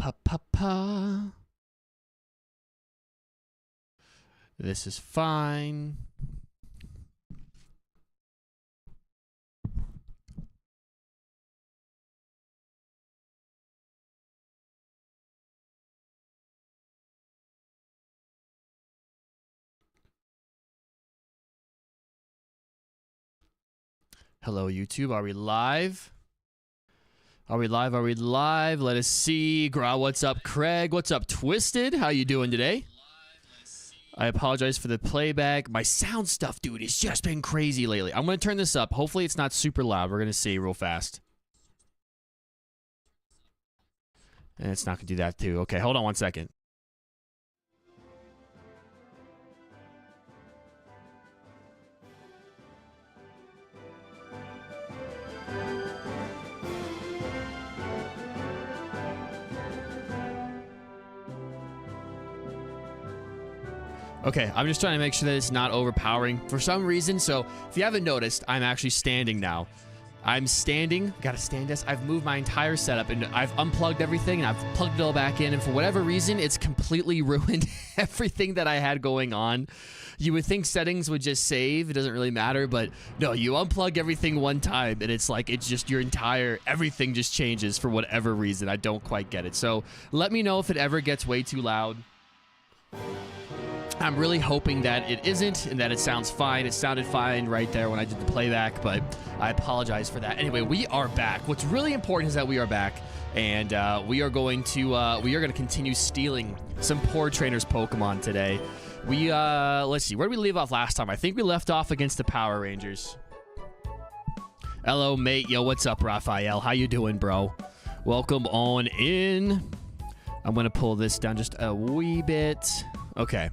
Pa-pa-pa. This is fine. Hello, YouTube. Are we live? Are we live? Are we live? Let us see. Gra, what's up? Craig, what's up? Twisted, how you doing today? I apologize for the playback. My sound stuff, dude, it's just been crazy lately. I'm going to turn this up. Hopefully it's not super loud. We're going to see real fast. And it's not going to do that, too. Okay, hold on one second. Okay, I'm just trying to make sure that it's not overpowering for some reason. So if you haven't noticed, I'm actually standing now. I'm standing, got a stand desk. I've moved my entire setup and I've unplugged everything and I've plugged it all back in. And for whatever reason, it's completely ruined everything that I had going on. You would think settings would just save. It doesn't really matter, but no, you unplug everything one time and it's like, it's just your entire, everything just changes for whatever reason. I don't quite get it. So let me know if it ever gets way too loud. I'm really hoping that it isn't and that it sounds fine. It sounded fine right there when I did the playback, but I apologize for that. Anyway, we are back. What's really important is that we are back, and we are going to continue stealing some poor trainers' Pokemon today. We let's see, where did we leave off last time? I think we left off against the Power Rangers. Hello, mate. Yo, what's up, Raphael? How you doing, bro? Welcome on in. I'm gonna pull this down just a wee bit. Okay.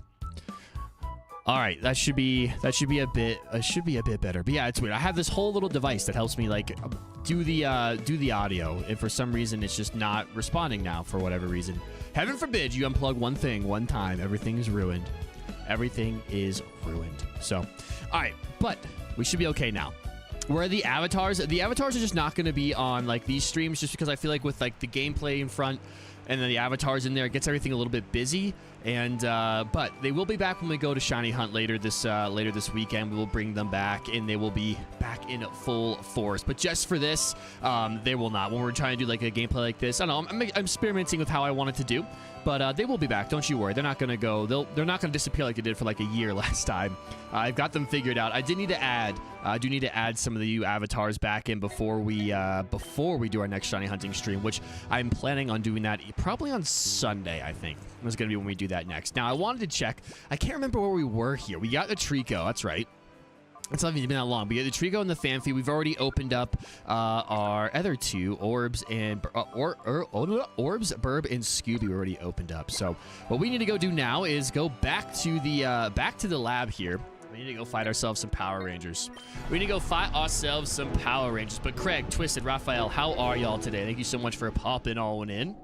All right, that should be a bit better. But yeah, it's weird. I have this whole little device that helps me like do the audio, and for some reason it's just not responding now for whatever reason. Heaven forbid you unplug one thing one time, everything is ruined. Everything is ruined. So, all right, but we should be okay now. Where are the avatars? The avatars are just not going to be on like these streams, just because I feel like with like the gameplay in front and then the avatars in there, it gets everything a little bit busy. And but they will be back when we go to Shiny Hunt later this weekend. We will bring them back, and they will be back in full force. But just for this, they will not. When we're trying to do like a gameplay like this, I don't know. I'm experimenting with how I want it to do, but they will be back. Don't you worry. They're not gonna go. They're not gonna disappear like they did for like a year last time. I've got them figured out. I do need to add some of the new avatars back in before we do our next Shiny Hunting stream, which I'm planning on doing that probably on Sunday. I think it's gonna be when we do that next. Now, I wanted to check. I can't remember where we were here. We got the Trico. That's right. It's not even been that long. We got the Trico and the Fanfi. We've already opened up our other two, Orbs, and Orbs, Burb, and Scooby. We already opened up. So what we need to go do now is go back to the lab here. We need to go fight ourselves some Power Rangers. We need to go fight ourselves some Power Rangers. But Craig, Twisted, Raphael, how are y'all today? Thank you so much for popping on in.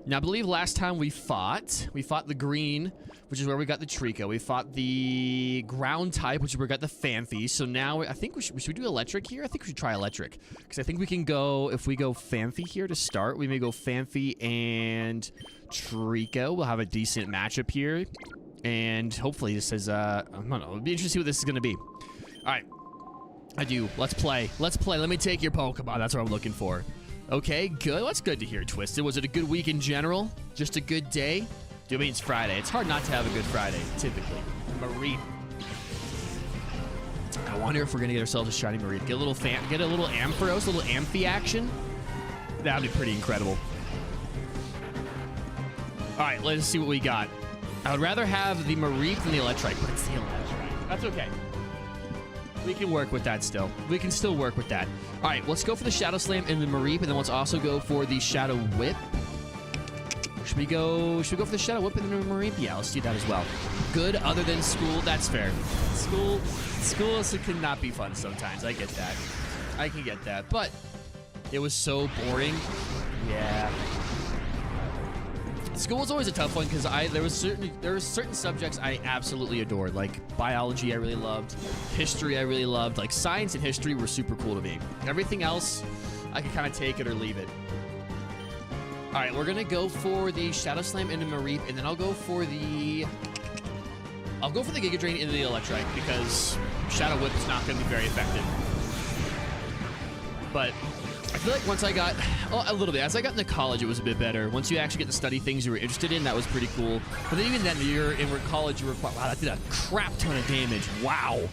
Now, I believe last time we fought the green, which is where we got the Trico. We fought the ground type, which is where we got the Fanfi. So now I think should we do electric here? I think we should try electric, because I think we can go, if we go Fanfi here to start, we may go Fanfi and Trico. We'll have a decent matchup here. And hopefully this is, I don't know, it'll be interesting to see what this is going to be. All right. I do. Let's play. Let's play. Let me take your Pokemon. That's what I'm looking for. Okay, good. That's good to hear, Twisted. Was it a good week in general? Just a good day? Dude, I mean, it's Friday. It's hard not to have a good Friday, typically. Mareep. I wonder if we're going to get ourselves a shiny Mareep. Get a little Ampharos, a little Amphi action. That would be pretty incredible. All right, let's see what we got. I would rather have the Mareep than the Electrike, but it's the Electrike. That's okay. We can work with that still. We can still work with that. All right, let's go for the Shadow Slam and the Mareep, and then let's also go for the Shadow Whip. Should we go for the Shadow Whip and the Mareep? Yeah, let's do that as well. Good, other than school. That's fair. School can not be fun sometimes. I get that. I can get that. But it was so boring. Yeah. School was always a tough one because there were certain subjects I absolutely adored. Like biology I really loved, history I really loved. Like science and history were super cool to me. Everything else I could kind of take it or leave it. All right, we're gonna go for the Shadow Slam into Mareep, and then I'll go for the Giga Drain into the Electrike because Shadow Whip is not gonna be very effective. But I feel like once I got, well, a little bit, as I got into college, it was a bit better. Once you actually get to study things you were interested in, that was pretty cool. But then even then, you're in college, you were, wow, that did a crap ton of damage. Wow.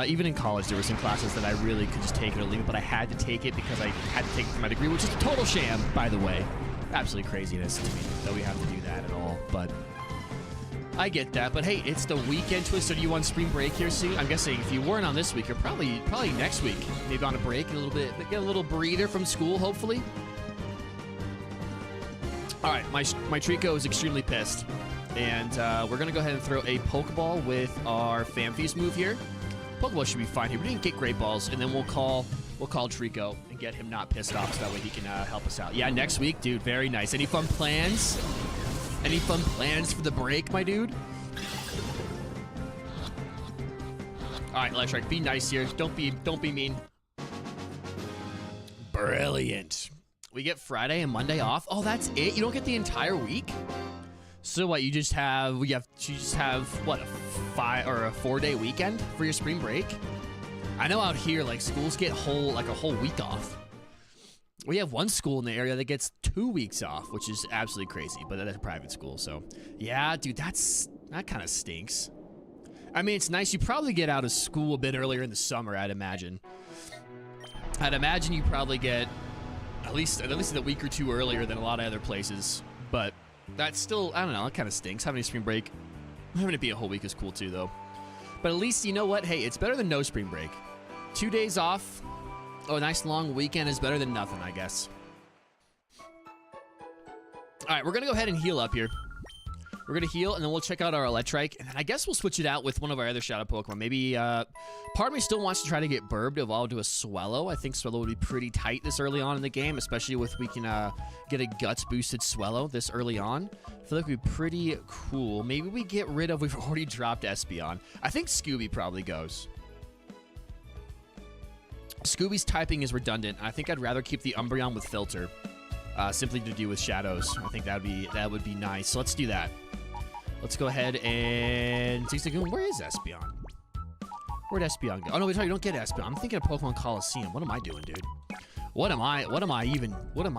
Even in college, there were some classes that I really could just take it or leave it, but I had to take it because I had to take it for my degree, which is a total sham, by the way. Absolutely craziness to me that we have to do that at all, but I get that. But hey, it's the weekend, Twist. Are you on spring break here soon? I'm guessing if you weren't on this week, you're probably next week. Maybe on a break and get a little breather from school, hopefully. All right, my Trico is extremely pissed, and we're gonna go ahead and throw a Pokeball with our Famfeast move here. Pokeball should be fine here. We didn't get Great Balls, and then we'll call Trico and get him not pissed off so that way he can help us out. Yeah, next week, dude. Very nice. Any fun plans? Any fun plans for the break, my dude? All right, Electric, be nice here. Don't be mean. Brilliant. We get Friday and Monday off. Oh, that's it? You don't get the entire week? So what? You just have what, a 4-day weekend for your spring break? I know out here, like, schools get a whole week off. We have one school in the area that gets 2 weeks off, which is absolutely crazy, but that's a private school, so yeah, dude, that kind of stinks. I mean, it's nice. You probably get out of school a bit earlier in the summer, I'd imagine. You probably get at least a week or two earlier than a lot of other places, but that's still, I don't know, it kind of stinks. Having a spring break, having it be a whole week is cool too, though. But at least, you know what? Hey, it's better than no spring break. 2 days off. Oh, a nice long weekend is better than nothing, I guess. All right, we're going to go ahead and heal up here. We're going to heal, and then we'll check out our Electrike, and then I guess we'll switch it out with one of our other Shadow Pokemon. Maybe, part of me still wants to try to get Burb to evolve to a Swellow. I think Swellow would be pretty tight this early on in the game, especially if we can get a Guts-boosted Swellow this early on. I feel like it would be pretty cool. Maybe we get rid of, we've already dropped Espeon. I think Scooby probably goes. Scooby's typing is redundant. I think I'd rather keep the Umbreon with Filter, simply to do with Shadows. I think that would be nice. So let's do that. Let's go ahead and where is Espeon? Where'd Espeon go? Oh no, you don't get Espeon. I'm thinking of Pokemon Coliseum. What am I doing, dude? What am I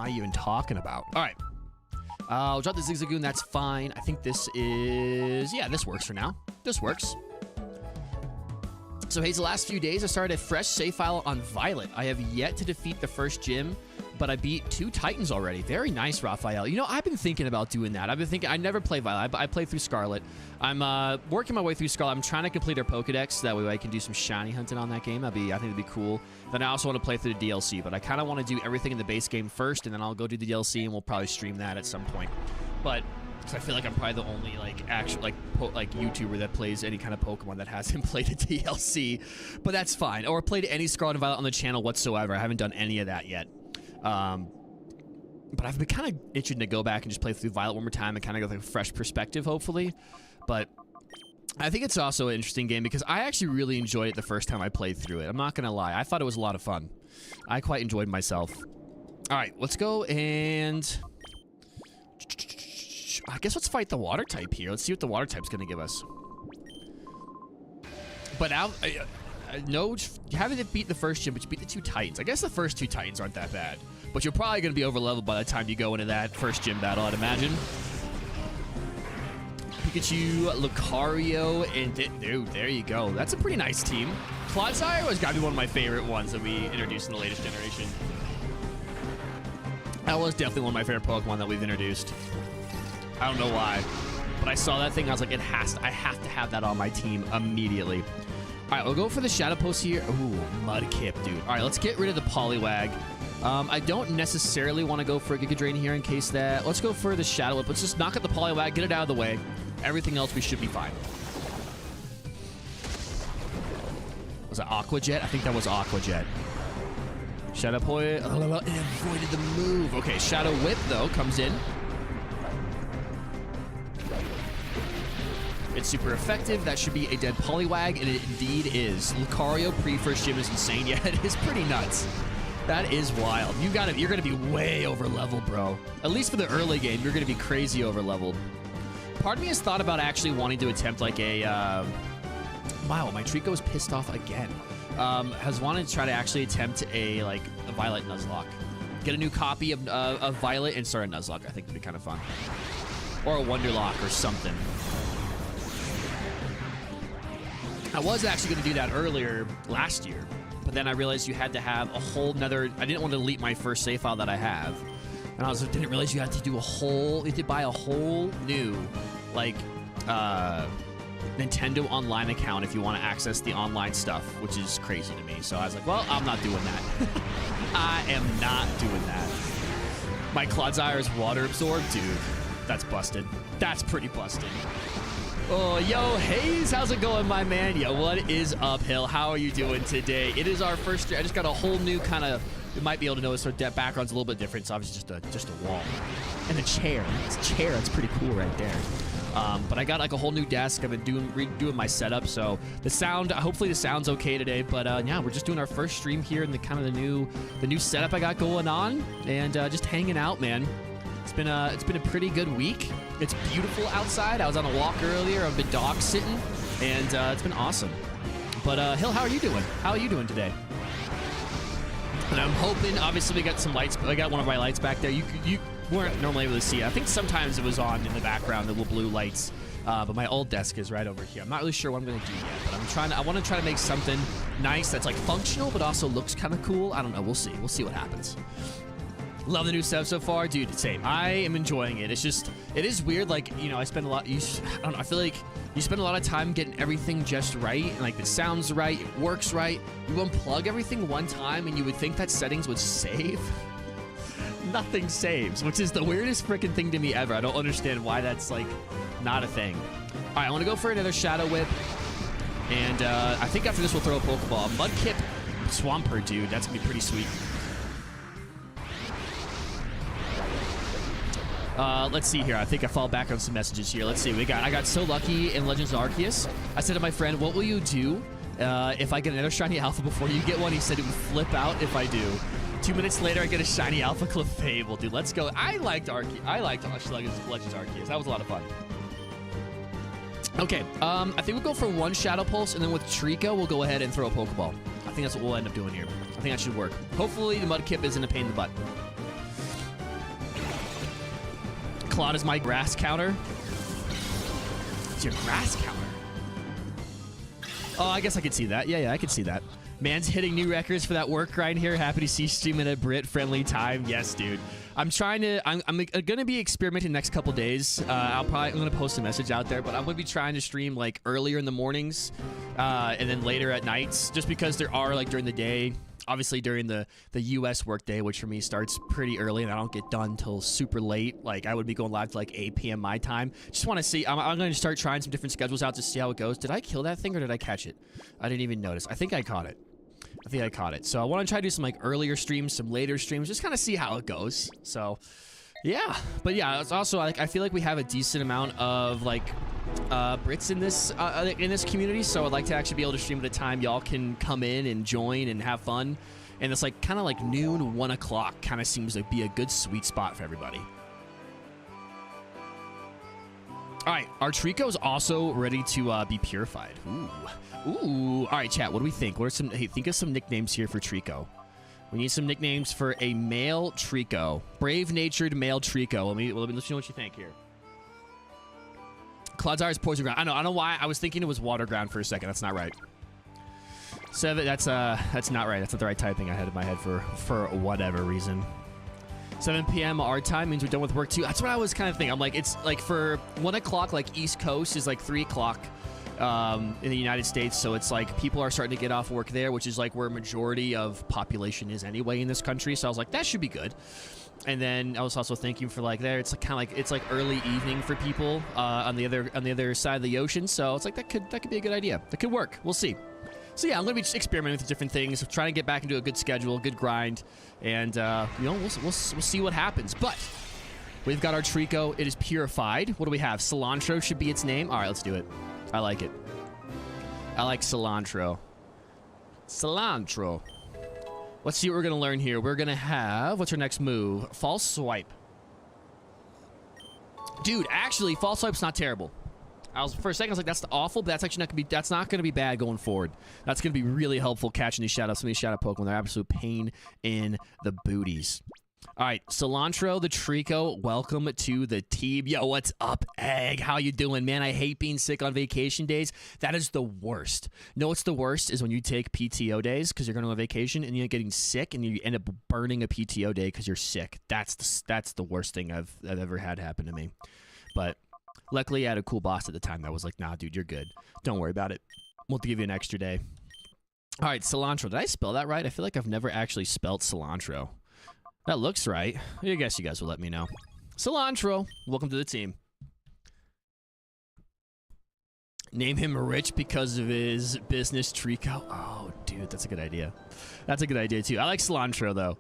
even talking about? All right. I'll drop the Zigzagoon. That's fine. I think this is, yeah, this works for now. This works. So, Hayes, the last few days, I started a fresh save file on Violet. I have yet to defeat the first gym, but I beat 2 Titans already. Very nice, Raphael. You know, I've been thinking about doing that. I never play Violet. I play through Scarlet. I'm working my way through Scarlet. I'm trying to complete her Pokedex. That way I can do some shiny hunting on that game. I think it'd be cool. Then I also want to play through the DLC, but I kind of want to do everything in the base game first, and then I'll go do the DLC, and we'll probably stream that at some point. But I feel like I'm probably the only YouTuber that plays any kind of Pokemon that hasn't played a DLC, but that's fine. Or played any Scarlet and Violet on the channel whatsoever. I haven't done any of that yet. But I've been kind of itching to go back and just play through Violet one more time and kind of go with a fresh perspective, hopefully. But I think it's also an interesting game because I actually really enjoyed it the first time I played through it. I'm not going to lie. I thought it was a lot of fun. I quite enjoyed myself. All right, let's go and I guess let's fight the water type here. Let's see what the water type's going to give us. But now, no, you haven't beat the first gym, but you beat the 2 Titans. I guess the first 2 Titans aren't that bad. But you're probably going to be over-leveled by the time you go into that first gym battle, I'd imagine. Pikachu, Lucario, and dude, there you go. That's a pretty nice team. Clodsire has got to be one of my favorite ones that we introduced in the latest generation. That was definitely one of my favorite Pokemon that we've introduced. I don't know why, but I saw that thing. I was like, I have to have that on my team immediately. All right, we'll go for the Shadow Post here. Ooh, Mudkip, dude. All right, let's get rid of the Poliwag. I don't necessarily want to go for a Giga Drain here in case that. Let's go for the Shadow Whip. Let's just knock out the Poliwag, get it out of the way. Everything else, we should be fine. Was that Aqua Jet? I think that was Aqua Jet. Shadow Point. Oh, it avoided the move. Okay, Shadow Whip, though, comes in. It's super effective. That should be a dead Poliwag, and it indeed is. Lucario pre-first gym is insane. Yeah, it is pretty nuts. That is wild. You're gonna be way over leveled, bro. At least for the early game, you're gonna be crazy over leveled. Part of me has thought about actually wanting to attempt like a. Wow, my Trico is pissed off again. Has wanted to try to actually attempt a Violet Nuzlocke. Get a new copy of Violet and start a Nuzlocke. I think would be kind of fun. Or a Wonderlock or something. I was actually going to do that earlier last year, but then I realized you had to have a whole nother. I didn't want to delete my first save file that I have, and I didn't realize you had to do a whole. You had to buy a whole new, Nintendo Online account if you want to access the online stuff, which is crazy to me. So I was like, well, I'm not doing that. I am not doing that. My Clodsire is water absorbed, dude. That's busted. That's pretty busted. Oh, yo, Hayes, how's it going, my man? Yo, what is uphill? How are you doing today? It is our first year. I just got a whole new kind of, you might be able to notice our background's a little bit different. It's obviously just a wall. And a chair. It's a chair. That's pretty cool right there. But I got like a whole new desk. I've been redoing my setup, so the sound, hopefully the sound's okay today. But yeah, we're just doing our first stream here in the kind of the new setup I got going on, and just hanging out, man. It's been a pretty good week. It's beautiful outside. I was on a walk earlier. I've been dog sitting, and it's been awesome. But Hill, how are you doing? How are you doing today? And I'm hoping, obviously, we got some lights. I got one of my lights back there. You weren't normally able to see it. I think sometimes it was on in the background, the little blue lights. But my old desk is right over here. I'm not really sure what I'm going to do yet, but I want to try to make something nice that's like functional, but also looks kind of cool. I don't know. We'll see. We'll see what happens. Love the new setup so far, dude. Same. I am enjoying it. It's just, it is weird. Like, you know, I spend a lot. I don't know. I feel like you spend a lot of time getting everything just right, and like it sounds right, it works right. You unplug everything one time, and you would think that settings would save. Nothing saves, which is the weirdest freaking thing to me ever. I don't understand why that's like not a thing. All right, I want to go for another Shadow Whip, and I think after this we'll throw a Pokeball. Mudkip, Swampert, dude. That's gonna be pretty sweet. Let's see here. I think I fall back on some messages here. Let's see. I got so lucky in Legends of Arceus. I said to my friend, what will you do if I get another shiny alpha before you get one? He said it would flip out if I do. 2 minutes later, I get a shiny alpha Clefable. Dude, let's go. I liked Legends Arceus. That was a lot of fun. Okay, I think we'll go for one Shadow Pulse, and then with Trico, we'll go ahead and throw a Pokeball. I think that's what we'll end up doing here. I think that should work. Hopefully, the Mudkip isn't a pain in the butt. Claude is my grass counter. It's your grass counter. Oh, I guess I could see that. Yeah, I could see that. Man's hitting new records for that work grind here. Happy to see streaming at a Brit-friendly time. Yes, dude. I'm gonna be experimenting the next couple days. I'm gonna post a message out there, but I'm gonna be trying to stream like earlier in the mornings, and then later at nights, just because there are like during the day. Obviously, during the U.S. workday, which for me starts pretty early, and I don't get done till super late. Like, I would be going live to like 8 p.m. my time. Just want to see. I'm going to start trying some different schedules out to see how it goes. Did I kill that thing, or did I catch it? I didn't even notice. I think I caught it. So I want to try to do some like earlier streams, some later streams, just kind of see how it goes. So, yeah. But yeah, it's also like I feel like we have a decent amount of like Brits in this community, so I'd like to actually be able to stream at a time y'all can come in and join and have fun. And it's like kind of like noon, 1 o'clock kind of seems to be a good sweet spot for everybody. All right, our Trico is also ready to be purified. Ooh. All right, chat. What do we think? Think of some nicknames here for Trico. We need some nicknames for a male Trico, brave-natured male Trico. Let me know what you think here. Clodsire is poison ground. I know why. I was thinking it was water ground for a second. That's not right. 7. That's not right. That's not the right typing I had in my head for whatever reason. 7 p.m. our time means we're done with work too. That's what I was kind of thinking. I'm like, it's like for 1 o'clock, like East Coast is like 3 o'clock in the United States. So it's like people are starting to get off work there, which is like where a majority of population is anyway in this country. So I was like, that should be good. And then I was also thinking for like there, it's like kind of like it's like early evening for people on the other side of the ocean. So it's like that could be a good idea. That could work. We'll see. So yeah, I'm gonna be just experimenting with different things, trying to get back into a good schedule, a good grind, and you know we'll see what happens. But we've got our Trico. It is purified. What do we have? Cilantro should be its name. All right, let's do it. I like it. I like cilantro. Cilantro. Let's see what we're going to learn here. We're going to have, what's our next move? False swipe. Dude, actually, false swipe's not terrible. For a second, I was like, that's awful, but that's actually not going to be, that's not going to be bad going forward. That's going to be really helpful catching these shoutouts. Some of these shoutout Pokemon, they're absolute pain in the booties. All right, Cilantro, the Trico, welcome to the team. Yo, what's up, Egg? How you doing, man? I hate being sick on vacation days. That is the worst. No, what's the worst is when you take PTO days because you're going on vacation and you're getting sick and you end up burning a PTO day because you're sick. That's the worst thing I've ever had happen to me. But luckily, I had a cool boss at the time that was like, nah, dude, you're good. Don't worry about it. We'll give you an extra day. All right, Cilantro. Did I spell that right? I feel like I've never actually spelled Cilantro. That looks right. I guess you guys will let me know. Cilantro, welcome to the team. Name him Rich because of his business Trico. Oh, dude, that's a good idea. That's a good idea too. I like Cilantro though.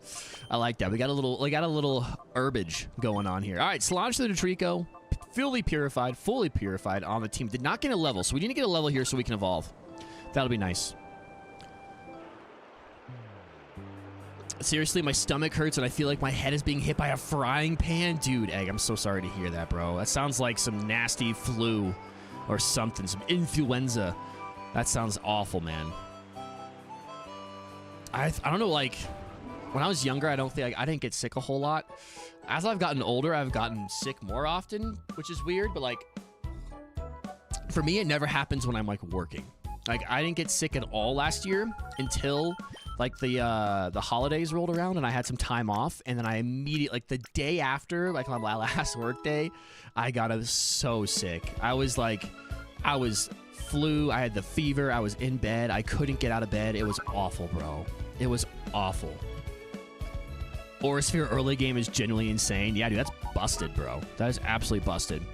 I like that. We got a little herbage going on here. All right, Cilantro to Trico, fully purified on the team. Did not get a level, so we need to get a level here so we can evolve. That'll be nice. Seriously, my stomach hurts and I feel like my head is being hit by a frying pan. Dude, Egg, I'm so sorry to hear that, bro. That sounds like some nasty flu or something, some influenza. That sounds awful, man. I don't know, like, when I was younger, I didn't get sick a whole lot. As I've gotten older, I've gotten sick more often, which is weird, but, like, for me, it never happens when I'm, like, working. Like, I didn't get sick at all last year until, like, the holidays rolled around and I had some time off. And then I immediately, like, the day after, like, on my last work day, I got so sick. I was flu. I had the fever. I was in bed. I couldn't get out of bed. It was awful, bro. It was awful. Orre early game is genuinely insane. Yeah, dude, that's busted, bro. That is absolutely busted.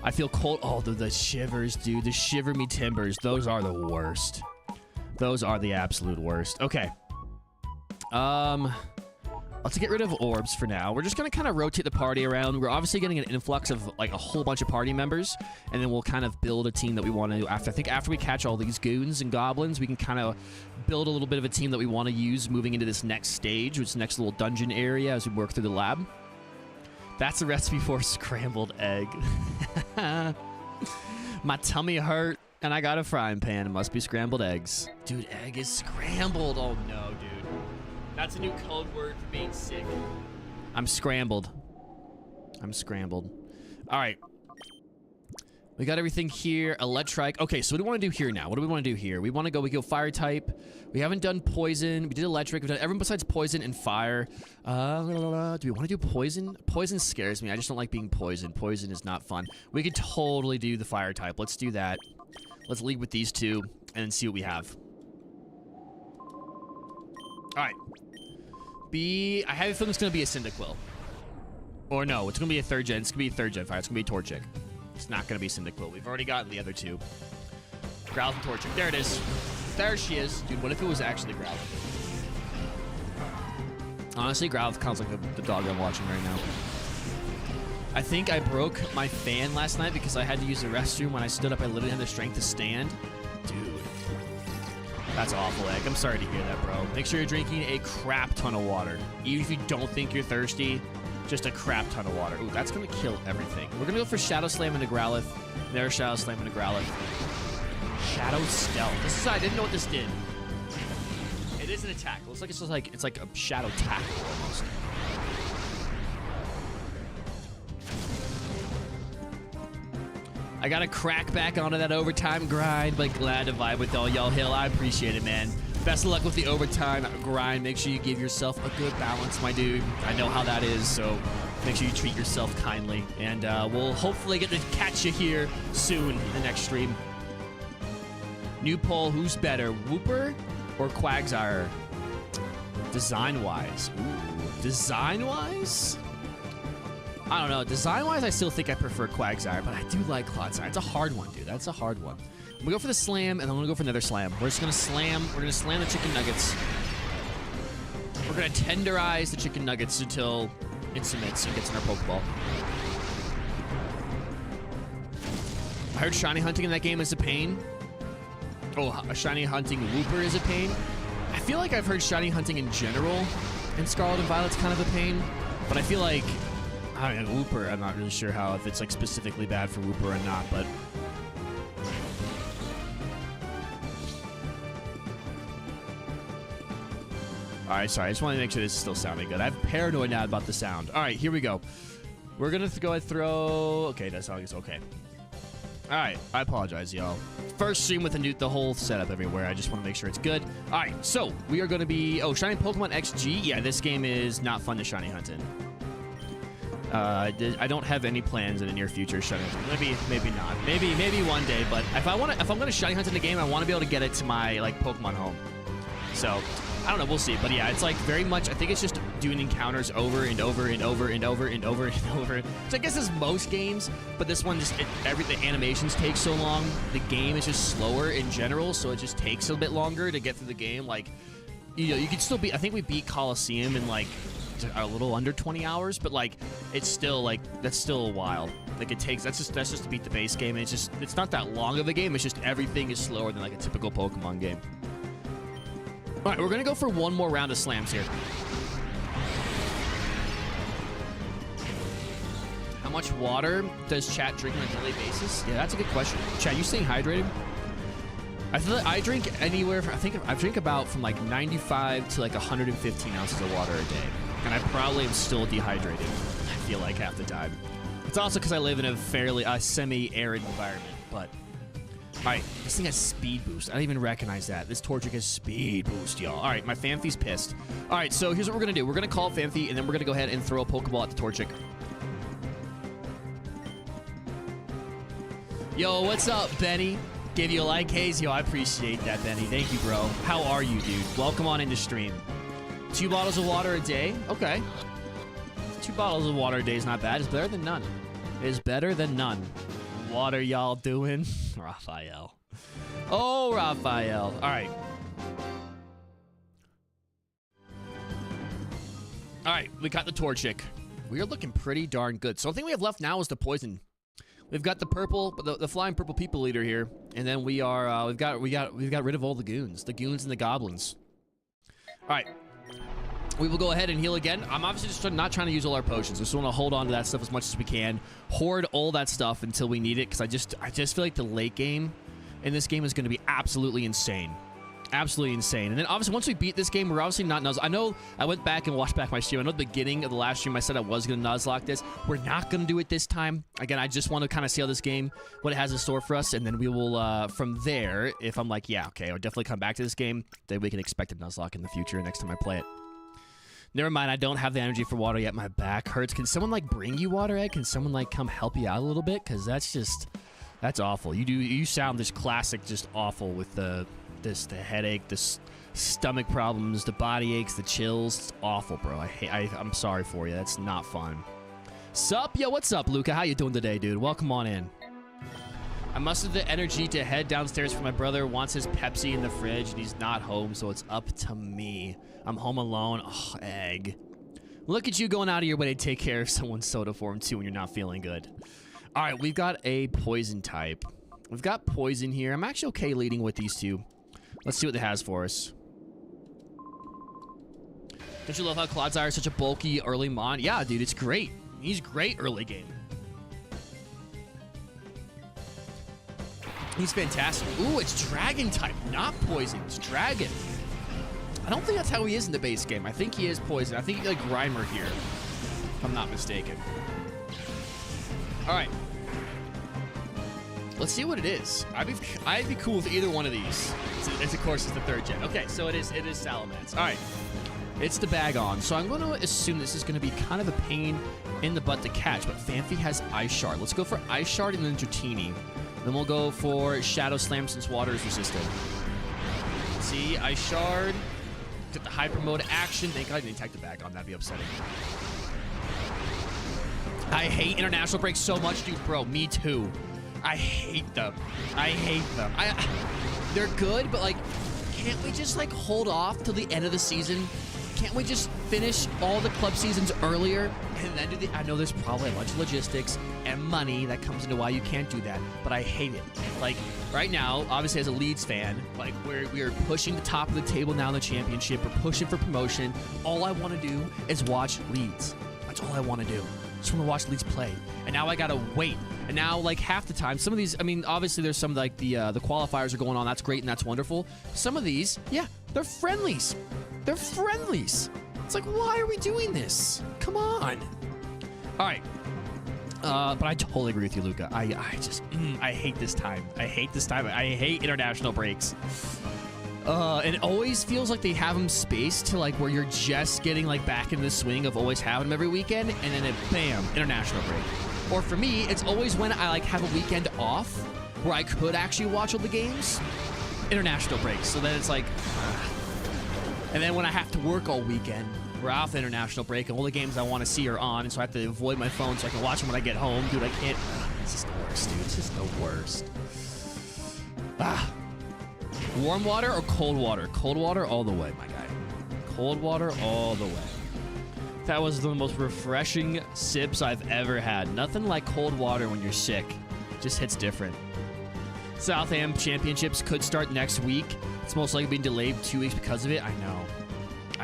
I feel cold. Oh, the shivers, dude. The shiver me timbers. Those are the worst. Those are the absolute worst. Okay. Let's get rid of orbs for now. We're just going to kind of rotate the party around. We're obviously getting an influx of, like, a whole bunch of party members, and then we'll kind of build a team that we want to do after. I think after we catch all these goons and goblins, we can kind of build a little bit of a team that we want to use moving into this next stage, which is the next little dungeon area as we work through the lab. That's the recipe for scrambled egg. My tummy hurt, and I got a frying pan. It must be scrambled eggs. Dude, egg is scrambled. Oh, no, dude. That's a new code word for being sick. I'm scrambled. I'm scrambled. All right. We got everything here. Electrike. Okay, so what do we want to do here now? What do we want to do here? We go fire type. We haven't done poison. We did electric. We've done everyone besides poison and fire. Do we want to do poison? Poison scares me. I just don't like being poisoned. Poison is not fun. We could totally do the fire type. Let's do that. Let's lead with these two and see what we have. All right. I have a feeling it's going to be a Cyndaquil. Or no, it's going to be a third gen. It's going to be a third gen fire. It's going to be a Torchic. It's not going to be Cyndaquil. We've already gotten the other two. Growlithe and Torchic. There it is. There she is. Dude, what if it was actually Growlithe? Honestly, Growlithe sounds like the dog I'm watching right now. I think I broke my fan last night because I had to use the restroom. When I stood up, I literally had the strength to stand. Dude. That's awful, Egg. I'm sorry to hear that, bro. Make sure you're drinking a crap ton of water. Even if you don't think you're thirsty, just a crap ton of water. Ooh, that's going to kill everything. We're going to go for Shadow Slam into Growlithe. There's Shadow Slam into Growlithe. Shadow Stealth. This is, I didn't know what this did. It is an attack. It looks like it's like a Shadow Tackle almost. I got to crack back onto that overtime grind, but glad to vibe with all y'all. Hill, I appreciate it, man. Best of luck with the overtime grind. Make sure you give yourself a good balance, my dude. I know how that is, so make sure you treat yourself kindly. And we'll hopefully get to catch you here soon in the next stream. New poll, who's better, Wooper or Quagsire? Design-wise. Ooh, design-wise? I don't know. Design-wise, I still think I prefer Quagsire, but I do like Clodsire. It's a hard one, dude. That's a hard one. I'm gonna go for the slam, and then I'm gonna go for another slam. We're just gonna slam. We're gonna slam the chicken nuggets. We're gonna tenderize the chicken nuggets until it submits and gets in our Pokeball. I heard shiny hunting in that game is a pain. Oh, a shiny hunting Wooper is a pain. I feel like I've heard shiny hunting in general in Scarlet and Violet's kind of a pain, but I feel like, I don't know, Wooper, I'm not really sure if it's like specifically bad for Wooper or not, but... Alright, sorry, I just want to make sure this is still sounding good. I'm paranoid now about the sound. Alright, here we go. We're gonna go ahead and throw... Okay, that sounds okay. Alright, I apologize, y'all. First stream with the whole setup everywhere. I just want to make sure it's good. Alright, so we are going to be... Oh, Shiny Pokemon XG? Yeah, this game is not fun to shiny hunt in. I don't have any plans in the near future shiny hunting. Maybe not. Maybe one day, but if I'm going to shiny hunt in the game, I want to be able to get it to my, like, Pokemon home. So... I don't know, we'll see. But yeah, it's like very much, I think it's just doing encounters over and over and over and over and over and over. So I guess it's most games, but this one just, the animations take so long. The game is just slower in general, so it just takes a bit longer to get through the game. Like, you know, you could still beat, I think we beat Coliseum in like a little under 20 hours, but like, it's still like, that's still a while. Like it takes, that's just to beat the base game. And it's not that long of a game. It's just everything is slower than like a typical Pokemon game. All right, we're going to go for one more round of slams here. How much water does chat drink on a daily basis? Yeah, that's a good question. Chat, you staying hydrated? I feel like I drink anywhere from, I drink about from like 95 to like 115 ounces of water a day. And I probably am still dehydrated, I feel like, half the time. It's also because I live in a fairly semi-arid environment, but... Alright, this thing has speed boost. I don't even recognize that. This Torchic has speed boost, y'all. Alright, my Phanpy's pissed. Alright, so here's what we're going to do. We're going to call Phanpy, and then we're going to go ahead and throw a Pokeball at the Torchic. Yo, what's up, Benny? Gave you a like, Hayes? Yo, I appreciate that, Benny. Thank you, bro. How are you, dude? Welcome on into stream. 2 bottles of water a day? Okay. 2 bottles of water a day is not bad. It's better than none. It is better than none. What are y'all doing? Raphael. Oh, Raphael. All right. All right, we got the Torchic. We are looking pretty darn good. So the thing we have left now is the poison. We've got the purple, the flying purple people leader here, and then we are we've got rid of all the goons and the goblins. All right. We will go ahead and heal again. I'm obviously just not trying to use all our potions. I just want to hold on to that stuff as much as we can. Hoard all that stuff until we need it, because I just feel like the late game in this game is going to be absolutely insane. Absolutely insane. And then obviously once we beat this game, we're obviously not Nuzlocke. I know I went back and watched back my stream. I know at the beginning of the last stream I said I was going to Nuzlocke this. We're not going to do it this time. Again, I just want to kind of see how this game, what it has in store for us, and then we will, from there, if I'm like, yeah, okay, I'll definitely come back to this game, then we can expect a Nuzlocke in the future next time I play it. Never mind, I don't have the energy for water yet. My back hurts. Can someone, like, bring you water, Ed? Can someone, like, come help you out a little bit? Because that's just... That's awful. You sound just classic, just awful with the headache, the stomach problems, the body aches, the chills. It's awful, bro. I'm sorry for you. That's not fun. Sup? Yo, what's up, Luca? How you doing today, dude? Welcome on in. I mustered the energy to head downstairs for my brother. Wants his Pepsi in the fridge, and he's not home, so it's up to me. I'm home alone. Oh, egg. Look at you going out of your way to take care of someone's soda for him, too, when you're not feeling good. All right, we've got a poison type. We've got poison here. I'm actually okay leading with these two. Let's see what it has for us. Don't you love how Clodsire is such a bulky early mon? Yeah, dude, it's great. He's great early game. He's fantastic. Ooh, it's dragon type, not poison. It's dragon. I don't think that's how he is in the base game. I think he is poison. I think he's like Grimer here, if I'm not mistaken. All right. Let's see what it is. I'd be cool with either one of these. It's of course, it's the 3rd gen. Okay, so it is Salamence. All right. It's the bag on. So I'm going to assume this is going to be kind of a pain in the butt to catch, but Phanpy has Ice Shard. Let's go for Ice Shard and then Dratini. Then we'll go for Shadow Slam since water is resistant. See, Ice Shard. Get the Hyper Mode action. Thank God I didn't attack the bag on. That'd be upsetting. I hate international breaks so much, dude. Bro, me too. I hate them. I hate them. They're good, but like, can't we just like hold off till the end of the season Can't we just finish all the club seasons earlier and then do the... I know there's probably a bunch of logistics and money that comes into why you can't do that, but I hate it. Like, right now, obviously as a Leeds fan, like, we are pushing the top of the table now in the championship. We're pushing for promotion. All I want to do is watch Leeds. That's all I want to do. Just want to watch Leeds play. And now I got to wait. And now, like, half the time, some of these, I mean, obviously there's some, like, the qualifiers are going on. That's great and that's wonderful. Some of these, yeah, they're friendlies. They're friendlies. It's like, why are we doing this? Come on. All right. But I totally agree with you, Luca. I hate this time. I hate this time. I hate international breaks. And it always feels like they have them spaced to, like, where you're just getting, like, back in the swing of always having them every weekend, and then bam, international break. Or for me, it's always when I, like, have a weekend off where I could actually watch all the games, international breaks. So then it's like... And then when I have to work all weekend, we're off the international break, and all the games I want to see are on, and so I have to avoid my phone so I can watch them when I get home. Dude, I can't... It's just the worst, dude. It's just the worst. Warm water or cold water? Cold water all the way, my guy. Cold water all the way. That was the most refreshing sips I've ever had. Nothing like cold water when you're sick. Just hits different. Southam Championships could start next week. It's most likely being delayed 2 weeks because of it. I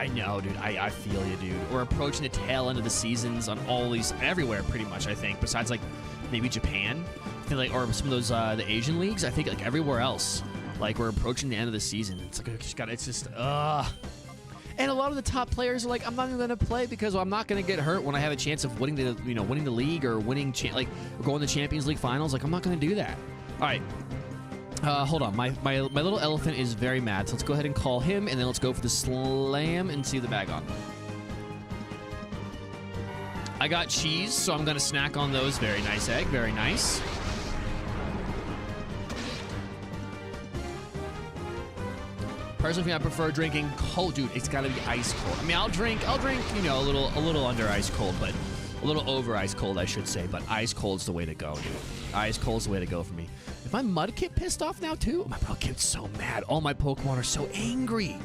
know, dude. I feel you, dude. We're approaching the tail end of the seasons on all these, everywhere pretty much, I think. Besides, like, maybe Japan. I feel like, or some of those, the Asian leagues. I think, like, everywhere else. Like, we're approaching the end of the season. It's like, it's just, And a lot of the top players are like, I'm not even going to play because I'm not going to get hurt when I have a chance of winning the, winning the league or winning, or going to Champions League finals. Like, I'm not going to do that. All right. Hold on. My little elephant is very mad. So let's go ahead and call him, and then let's go for the slam and see the bag on. I got cheese, so I'm going to snack on those. Very nice egg. Very nice. Personally, I prefer drinking cold. Dude, it's got to be ice cold. I mean, I'll drink, a little under ice cold, but a little over ice cold, I should say. But ice cold's the way to go, dude. Ice cold's the way to go for me. Is my Mudkip pissed off now, too? My Mudkip's so mad. All my Pokemon are so angry.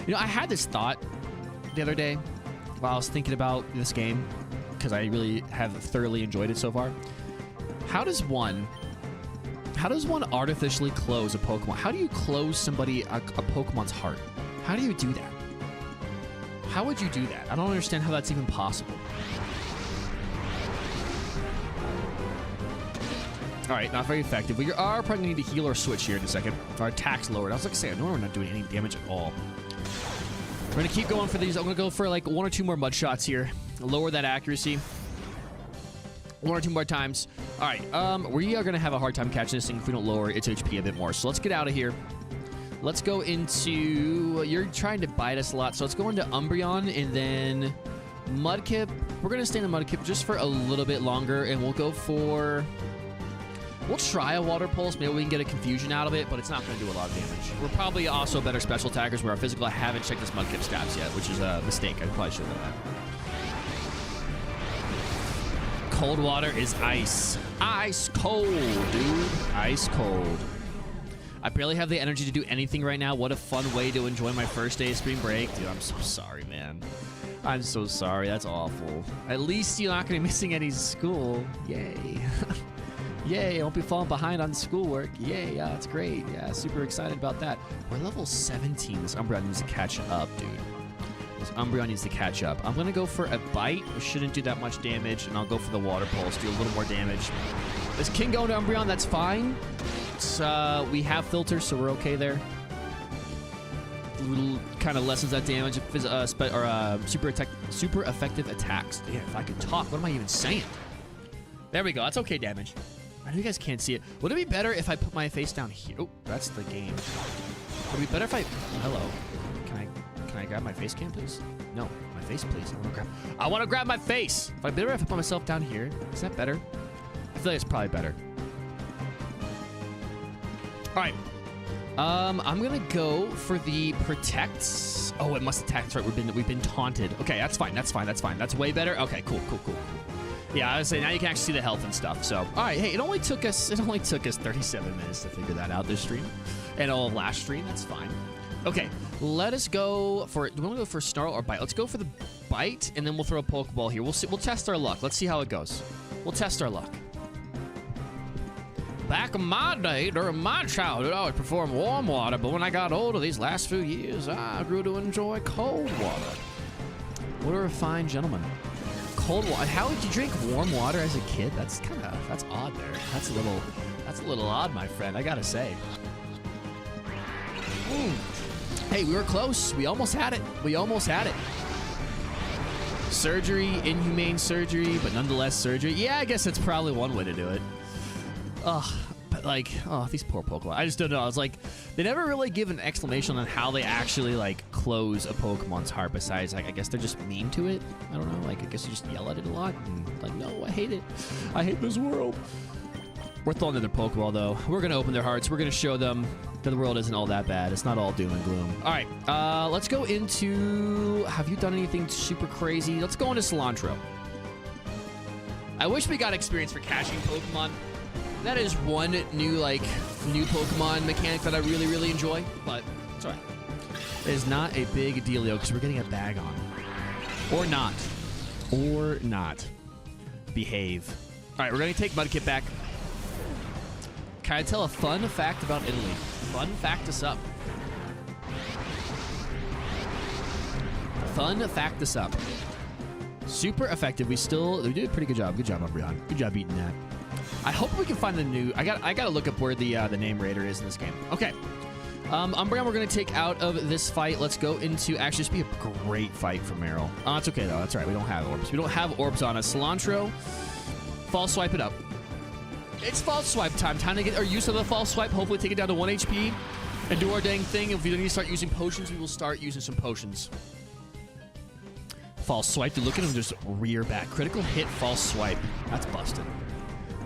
I had this thought the other day while I was thinking about this game, because I really have thoroughly enjoyed it so far. How does one artificially close a Pokemon? How do you close somebody, a Pokemon's heart? How do you do that? How would you do that? I don't understand how that's even possible. All right, not very effective. We are probably going to need to heal or switch here in a second. Our attack's lowered. I was like saying, no, we're not doing any damage at all. We're going to keep going for these. I'm going to go for like 1 or 2 more mud shots here. Lower that accuracy. 1 or 2 more times. All right, we are going to have a hard time catching this thing if we don't lower its HP a bit more. So let's get out of here. Let's go into... You're trying to bite us a lot, so let's go into Umbreon and then Mudkip. We're going to stay in the Mudkip just for a little bit longer, and we'll go for... We'll try a Water Pulse. Maybe we can get a Confusion out of it, but it's not going to do a lot of damage. We're probably also better special attackers where our physical... I haven't checked this Mudkip stats yet, which is a mistake. I probably should have done that. Cold water is ice. Ice cold, dude. Ice cold. I barely have the energy to do anything right now. What a fun way to enjoy my first day of spring break. Dude, I'm so sorry, man. I'm so sorry. That's awful. At least you're not going to be missing any school. Yay. Yay, I won't be falling behind on schoolwork. Yay, yeah, that's great. Yeah, super excited about that. We're level 17. This Umbreon needs to catch up, dude. This Umbreon needs to catch up. I'm going to go for a Bite. It shouldn't do that much damage, and I'll go for the Water Pulse, do a little more damage. This can go into Umbreon, that's fine. It's, we have filters, so we're okay there. Little kind of lessens that damage, super effective attacks. Yeah, if I could talk, what am I even saying? There we go, that's okay damage. I know you guys can't see it. Would it be better if I put my face down here? Oh, that's the game. Would it be better if I... Hello. Can I grab my face cam, please? No, my face, please. I want to grab my face. If I better if I put myself down here. Is that better? I feel like it's probably better. All right. I'm gonna go for the Protect. Oh, it must attack. That's right. We've been taunted. Okay, that's fine. That's fine. That's fine. That's way better. Okay, cool. Yeah, I was saying now you can actually see the health and stuff. So, all right. Hey, it only took us 37 minutes to figure that out this stream, and all of last stream. That's fine. Okay, let us go for... Do we want to go for Snarl or Bite? Let's go for the Bite, and then we'll throw a Pokeball here. We'll see, we'll test our luck. Let's see how it goes. We'll test our luck. Back in my day, during my childhood, I would prefer warm water, but when I got older these last few years, I grew to enjoy cold water. What a refined gentleman. Cold water. How would you drink warm water as a kid? That's odd there. That's a little odd, my friend, I gotta say. Hey, we were close. We almost had it. We almost had it. Surgery, inhumane surgery, but nonetheless surgery. Yeah, I guess that's probably one way to do it. Ugh, but like, oh, these poor Pokemon. I just don't know. I was like, they never really give an explanation on how they actually like close a Pokemon's heart. Besides, like, I guess they're just mean to it. I don't know. Like, I guess you just yell at it a lot and like, no, I hate it. I hate this world. We're throwing in their Pokeball though. We're gonna open their hearts. We're gonna show them that the world isn't all that bad. It's not all doom and gloom. All right, let's go into. Have you done anything super crazy? Let's go into Cilantro. I wish we got experience for catching Pokemon. That is one new Pokemon mechanic that I really, really enjoy, but it's all right. It is not a big dealio because we're getting a bag on. Or not. Or not. Behave. All right, we're going to take Mudkip back. Can I tell a fun fact about Italy? Fun fact us up. Fun fact us up. Super effective. We did a pretty good job. Good job, Umbreon. Good job eating that. I hope we can find the new... I gotta look up where the name Raider is in this game. Okay. Umbreon we're going to take out of this fight. Let's go into... Actually, this would be a great fight for Meryl. Oh, it's okay, though. That's all right. We don't have orbs. We don't have orbs on us. Cilantro. False swipe it up. It's false swipe time. Time to get our use of the false swipe. Hopefully take it down to 1 HP and do our dang thing. If we need to start using potions, we will start using some potions. False swipe. You look at him just rear back. Critical hit, false swipe. That's busted.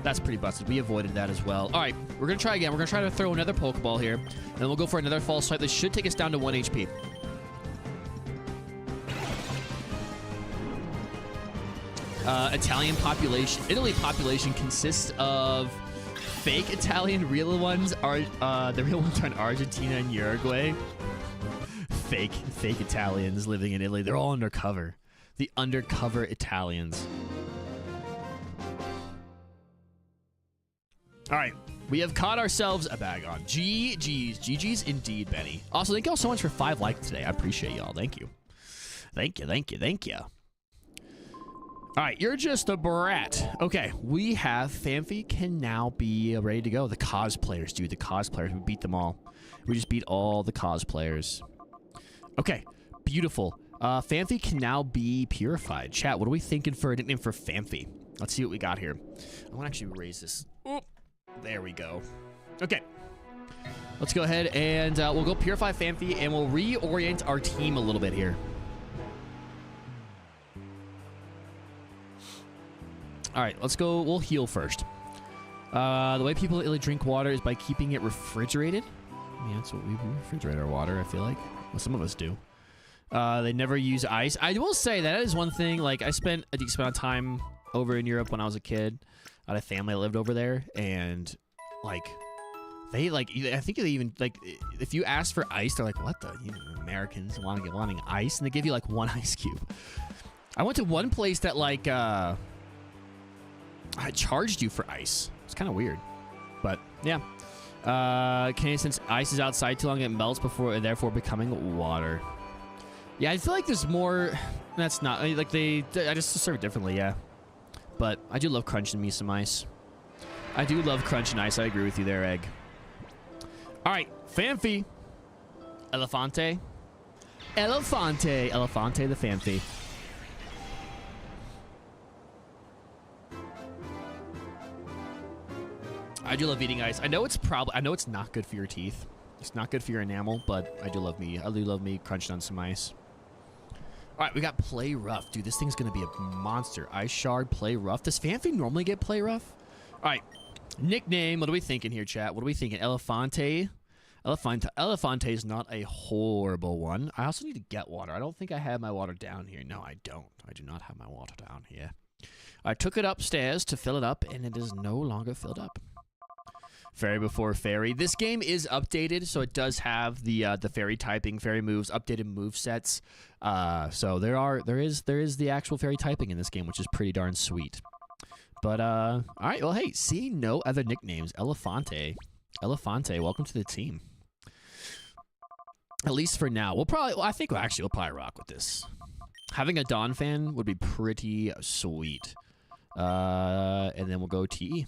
That's pretty busted. We avoided that as well. All right, we're going to try again. We're going to try to throw another Pokeball here, and then we'll go for another false swipe. This should take us down to 1 HP. Italian population. Italy population consists of fake Italian. Real ones are the real ones are in Argentina and Uruguay. Fake Italians living in Italy. They're all undercover. The undercover Italians. All right, we have caught ourselves a bag on. GG's indeed, Benny. Also, thank y'all so much for 5 likes today. I appreciate y'all. Thank you. Thank you. All right, you're just a brat. Okay, we have Phanpy can now be ready to go. The cosplayers, dude. The cosplayers. We beat them all. We just beat all the cosplayers. Okay, beautiful. Phanpy can now be purified. Chat, what are we thinking for a nickname for Phanpy? Let's see what we got here. I want to actually raise this. Oop, there we go. Okay. Let's go ahead and we'll go purify Phanpy and we'll reorient our team a little bit here. All right, let's go. We'll heal first. The way people really drink water is by keeping it refrigerated. I mean, that's what we refrigerate our water, I feel like. Well, some of us do. They never use ice. I will say that is one thing. Like, I spent a decent amount of time over in Europe when I was a kid. I had a family that lived over there, and, like, they, like, I think they even, like, if you ask for ice, they're like, what the? You Americans wanting ice? And they give you, like, 1 ice cube. I went to one place that, like, I charged you for ice. It's kind of weird, but yeah. Since ice is outside too long, it melts before, therefore becoming water. Yeah, I feel like there's more. That's not like I just serve it differently, yeah. But I do love crunching me some ice. I do love crunching ice. I agree with you there, Egg. All right, Phanpy, Elefante the Phanpy. I do love eating ice. I know it's not good for your teeth. It's not good for your enamel, but I do love me crunching on some ice. All right, we got Play Rough. Dude, this thing's going to be a monster. Ice Shard, Play Rough. Does Phanpy normally get Play Rough? All right, nickname. What are we thinking here, chat? What are we thinking? Elefante is not a horrible one. I also need to get water. I don't think I have my water down here. No, I don't. I do not have my water down here. I took it upstairs to fill it up, and it is no longer filled up. Fairy before fairy. This game is updated, so it does have the fairy typing, fairy moves, updated move sets. So there is the actual fairy typing in this game, which is pretty darn sweet. But all right, well, hey, seeing no other nicknames, Elefante, welcome to the team. At least for now. We'll probably, well, I think we'll probably rock with this. Having a Dawn fan would be pretty sweet. And then we'll go TE.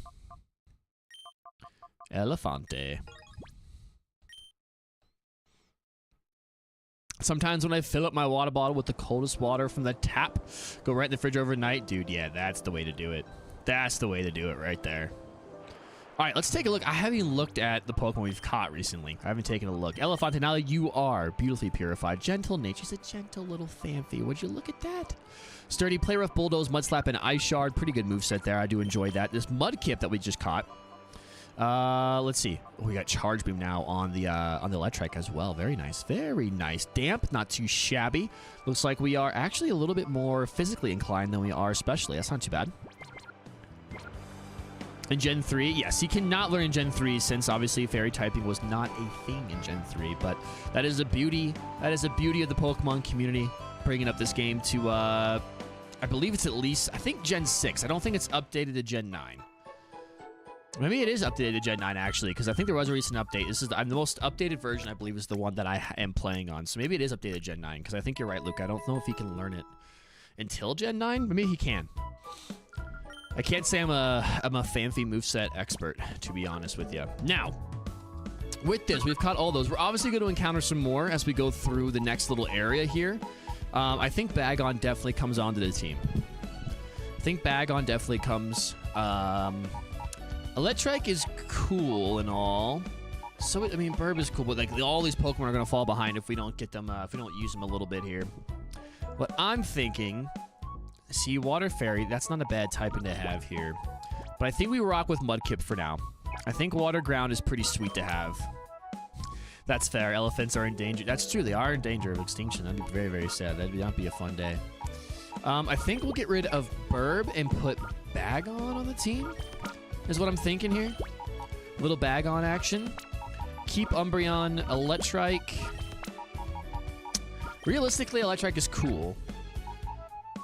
Elefante. Sometimes when I fill up my water bottle with the coldest water from the tap, go right in the fridge overnight. Dude, yeah, that's the way to do it. That's the way to do it right there. All right, let's take a look. I haven't even looked at the Pokemon we've caught recently. I haven't taken a look. Elefante, now that you are beautifully purified. Gentle nature. She's a gentle little fancy. Would you look at that? Sturdy, Play Rough, Bulldoze, Mud Slap, and Ice Shard. Pretty good moveset there. I do enjoy that. This Mudkip that we just caught. Let's see. Oh, we got Charge Beam now on the Electric as well. Very nice. Very nice. Damp, not too shabby. Looks like we are actually a little bit more physically inclined than we are especially. That's not too bad. In Gen 3, yes, he cannot learn in Gen 3 since obviously fairy typing was not a thing in Gen 3, but that is a beauty. That is a beauty of the Pokemon community, bringing up this game to, I believe it's at least, I think Gen 6. I don't think it's updated to Gen 9. Maybe it is updated to Gen 9, actually, because I think there was a recent update. This is the most updated version, I believe, is the one that I am playing on. So maybe it is updated to Gen 9, because I think you're right, Luke. I don't know if he can learn it until Gen 9. Maybe he can. I can't say I'm a Phanpy moveset expert, to be honest with you. Now, with this, we've caught all those. We're obviously going to encounter some more as we go through the next little area here. I think Bagon definitely comes onto the team. I think Bagon definitely comes. Electric is cool and all. So, I mean, Burb is cool, but like all these Pokemon are going to fall behind if we don't get them, if we don't use them a little bit here. What I'm thinking... See, Water Fairy, that's not a bad typing to have here. But I think we rock with Mudkip for now. I think Water Ground is pretty sweet to have. That's fair. Elephants are in danger. That's true. They are in danger of extinction. That'd be very, very sad. That'd be a fun day. I think we'll get rid of Burb and put Bagon on the team, is what I'm thinking here. Little Bagon action. Keep Umbreon, Electrike. Realistically, Electrike is cool.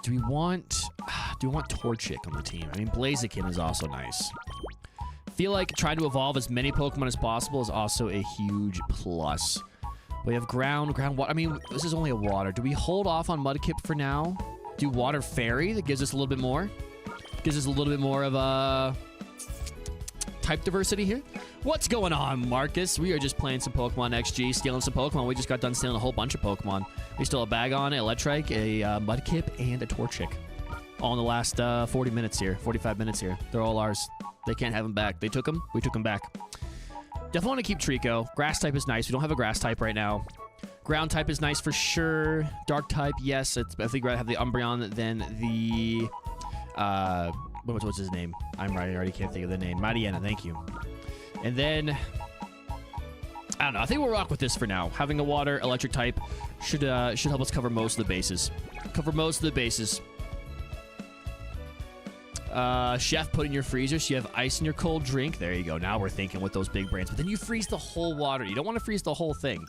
Do we want Torchic on the team? I mean, Blaziken is also nice. Feel like trying to evolve as many Pokemon as possible is also a huge plus. We have ground, water. I mean, this is only a water. Do we hold off on Mudkip for now? Do Water Fairy that gives us a little bit more? Gives us a little bit more of a type diversity here. What's going on, Marcus? We are just playing some Pokemon XG, stealing some Pokemon. We just got done stealing a whole bunch of Pokemon. We stole a Bagon, Electrike, a Mudkip, and a Torchic. All in the last 40 minutes here, 45 minutes here. They're all ours. They can't have them back. They took them. We took them back. Definitely want to keep Trico. Grass type is nice. We don't have a grass type right now. Ground type is nice for sure. Dark type, yes. I think I'd have the Umbreon, then the... what's his name? I already can't think of the name. Mariana, thank you. And then... I don't know. I think we'll rock with this for now. Having a water electric type should help us cover most of the bases. Chef, put in your freezer so you have ice in your cold drink. There you go. Now we're thinking with those big brains. But then you freeze the whole water. You don't want to freeze the whole thing.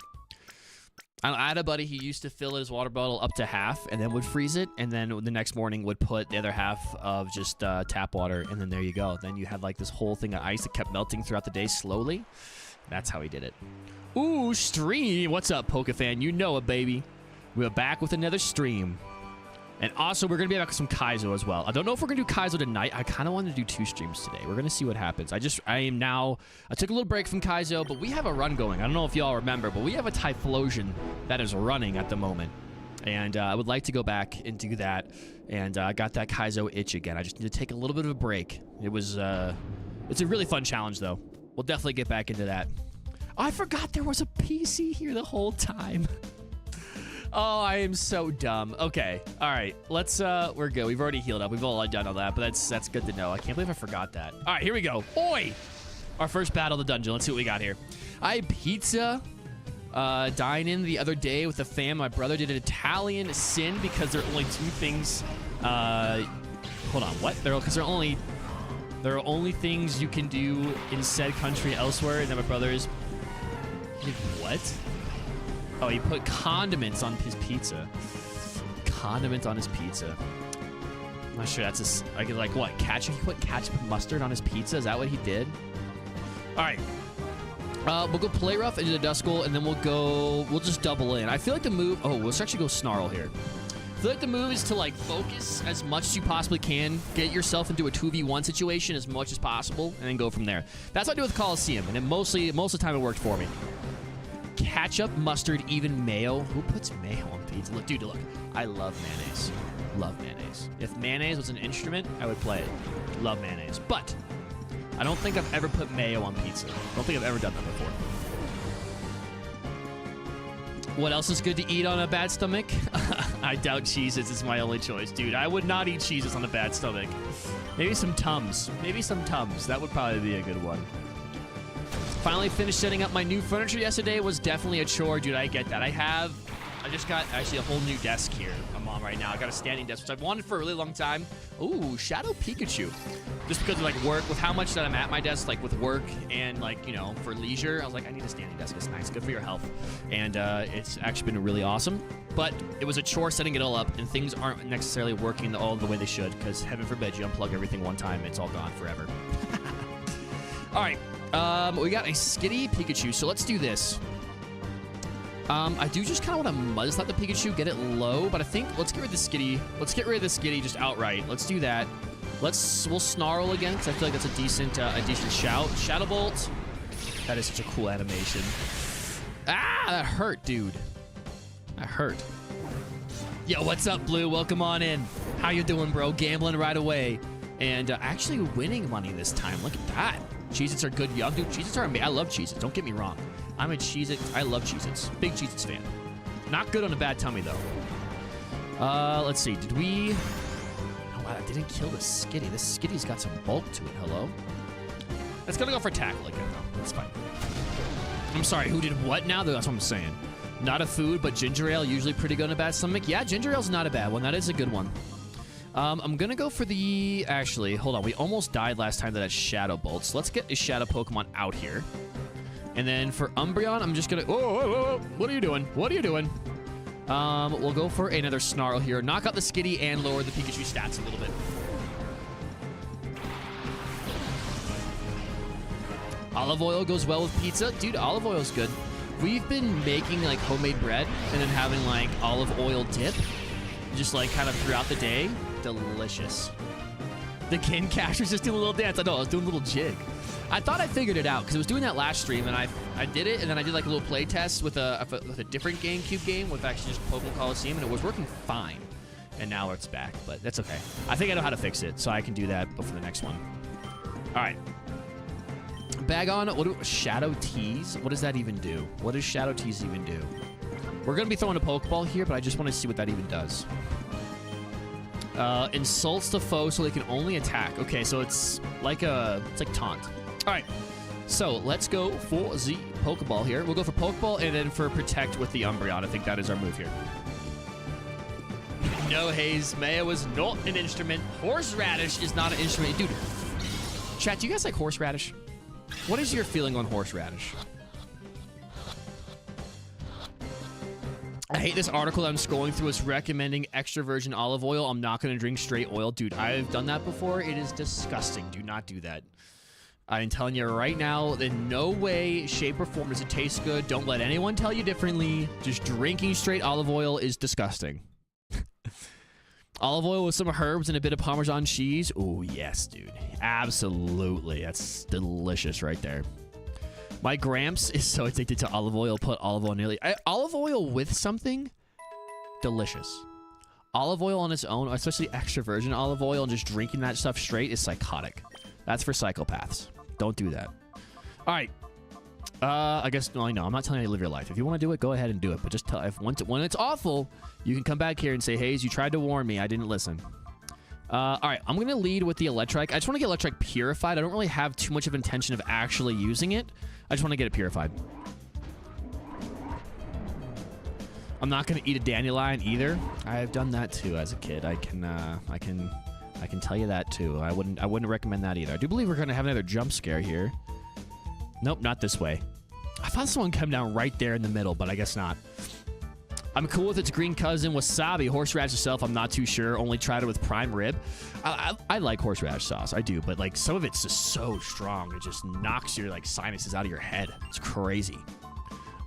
I had a buddy who used to fill his water bottle up to half and then would freeze it, and then the next morning would put the other half of just tap water, and then there you go. Then you had like this whole thing of ice that kept melting throughout the day slowly. That's how he did it. Ooh, stream. What's up, Pokefan? You know it, baby. We're back with another stream. And also, we're going to be back with some Kaizo as well. I don't know if we're going to do Kaizo tonight. I kind of want to do 2 streams today. We're going to see what happens. I took a little break from Kaizo, but we have a run going. I don't know if y'all remember, but we have a Typhlosion that is running at the moment. And I would like to go back and do that. And I got that Kaizo itch again. I just need to take a little bit of a break. It's a really fun challenge, though. We'll definitely get back into that. Oh, I forgot there was a PC here the whole time. Oh, I am so dumb. Okay. All right. We're good. We've already healed up. We've all done all that, but that's good to know. I can't believe I forgot that. All right, here we go. Oi! Our first battle of the dungeon. Let's see what we got here. I had pizza dine-in the other day with the fam. My brother did an Italian sin because there are only 2 things. Hold on. What? Because there are only There are only things you can do in said country elsewhere. And then my brother is... He did what? Oh, he put condiments on his pizza. Condiments on his pizza. I'm not sure that's a... Like what? Ketchup? He put ketchup and mustard on his pizza? Is that what he did? All right. We'll go play rough into the Duskull, and then we'll just double in. I feel like the move... Oh, let's actually go Snarl here. I feel like the move is to, like, focus as much as you possibly can, get yourself into a 2v1 situation as much as possible, and then go from there. That's what I do with Coliseum, and most of the time it worked for me. Ketchup, mustard, even mayo. Who puts mayo on pizza? Look, dude, look. I love mayonnaise. Love mayonnaise. If mayonnaise was an instrument, I would play it. Love mayonnaise. But... I don't think I've ever put mayo on pizza. I don't think I've ever done that before. What else is good to eat on a bad stomach? I doubt Cheez-Its is my only choice, dude. I would not eat Cheez-Its on a bad stomach. Maybe some Tums. Maybe some Tums. That would probably be a good one. Finally finished setting up my new furniture yesterday. Was definitely a chore, dude. I get that. I just got actually a whole new desk here I'm on right now. I got a standing desk, which I've wanted for a really long time. Ooh, Shadow Pikachu. Just because of, like, work, with how much that I'm at my desk, like, with work and, like, you know, for leisure, I was like, I need a standing desk. It's nice. Good for your health. And it's actually been really awesome. But it was a chore setting it all up, and things aren't necessarily working all the way they should, because heaven forbid you unplug everything one time, it's all gone forever. All right. We got a Skitty Pikachu, so let's do this. I do just kind of want to mud slap the Pikachu, get it low, but I think let's get rid of the Skitty. Let's get rid of the Skitty just outright. Let's do that. We'll Snarl again, because I feel like that's a decent shout. Shadow Bolt. That is such a cool animation. Ah, that hurt, dude. That hurt. Yo, what's up, Blue? Welcome on in. How you doing, bro? Gambling right away. And actually winning money this time. Look at that. Cheez-Its are good young, dude. Cheez-Its are amazing. I love Cheez-Its. Don't get me wrong. I'm a Cheez-Its. I love Cheez-Its. Big Cheez-Its fan. Not good on a bad tummy, though. Let's see. Did we... Oh, wow, that didn't kill the Skitty. This Skitty's got some bulk to it. Hello? That's gonna go for tackle again, though. That's fine. I'm sorry. Who did what now? That's what I'm saying. Not a food, but ginger ale. Usually pretty good on a bad stomach. Yeah, ginger ale's not a bad one. That is a good one. I'm gonna go for the... Actually, hold on. We almost died last time to that Shadow Bolt. So let's get a Shadow Pokemon out here. And then for Umbreon, I'm just gonna... Whoa. What are you doing? What are you doing? We'll go for another Snarl here. Knock out the Skitty and lower the Pikachu stats a little bit. Olive oil goes well with pizza. Dude, olive oil is good. We've been making, like, homemade bread and then having, like, olive oil dip. Just, like, kind of throughout the day. Delicious. The Kin Cash was just doing a little dance. I know, I was doing a little jig. I thought I figured it out because I was doing that last stream, and I did it, and then I did like a little play test with a different GameCube game with actually just Pokemon Coliseum, and it was working fine. And now it's back, but that's okay. I think I know how to fix it, so I can do that before the next one. All right. Bag on. Shadow Tease? What does that even do? What does Shadow Tease even do? We're going to be throwing a Pokeball here, but I just want to see what that even does. Insults the foe so they can only attack. Okay, so it's like taunt. All right, so let's go for the Pokeball here. We'll go for Pokeball and then for Protect with the Umbreon. I think that is our move here. No, Hayes. Mayo is not an instrument. Horseradish is not an instrument. Dude, chat, do you guys like horseradish? What is your feeling on horseradish? I hate this article that I'm scrolling through. It's recommending extra virgin olive oil. I'm not going to drink straight oil. Dude, I've done that before. It is disgusting. Do not do that. I'm telling you right now, in no way, shape, or form does it taste good. Don't let anyone tell you differently. Just drinking straight olive oil is disgusting. Olive oil with some herbs and a bit of Parmesan cheese. Oh, yes, dude. Absolutely. That's delicious right there. My Gramps is so addicted to olive oil. Put olive oil nearly... olive oil with something? Delicious. Olive oil on its own, especially extra virgin olive oil, and just drinking that stuff straight is psychotic. That's for psychopaths. Don't do that. All right. I guess... No, I know. I'm not telling you to live your life. If you want to do it, go ahead and do it. But just tell... when it's awful, you can come back here and say, Hayes, you tried to warn me. I didn't listen. All right, I'm going to lead with the Electrike. I just want to get Electrike purified. I don't really have too much of intention of actually using it. I just want to get it purified. I'm not going to eat a dandelion either. I've done that too as a kid. I can I can tell you that too. I wouldn't recommend that either. I do believe we're gonna have another jump scare here. Nope, not this way. I thought someone come down right there in the middle, but I guess not. I'm cool with its green cousin, wasabi. Horseradish itself, I'm not too sure. Only tried it with prime rib. I like horseradish sauce, I do, but like some of it's just so strong, it just knocks your like sinuses out of your head. It's crazy.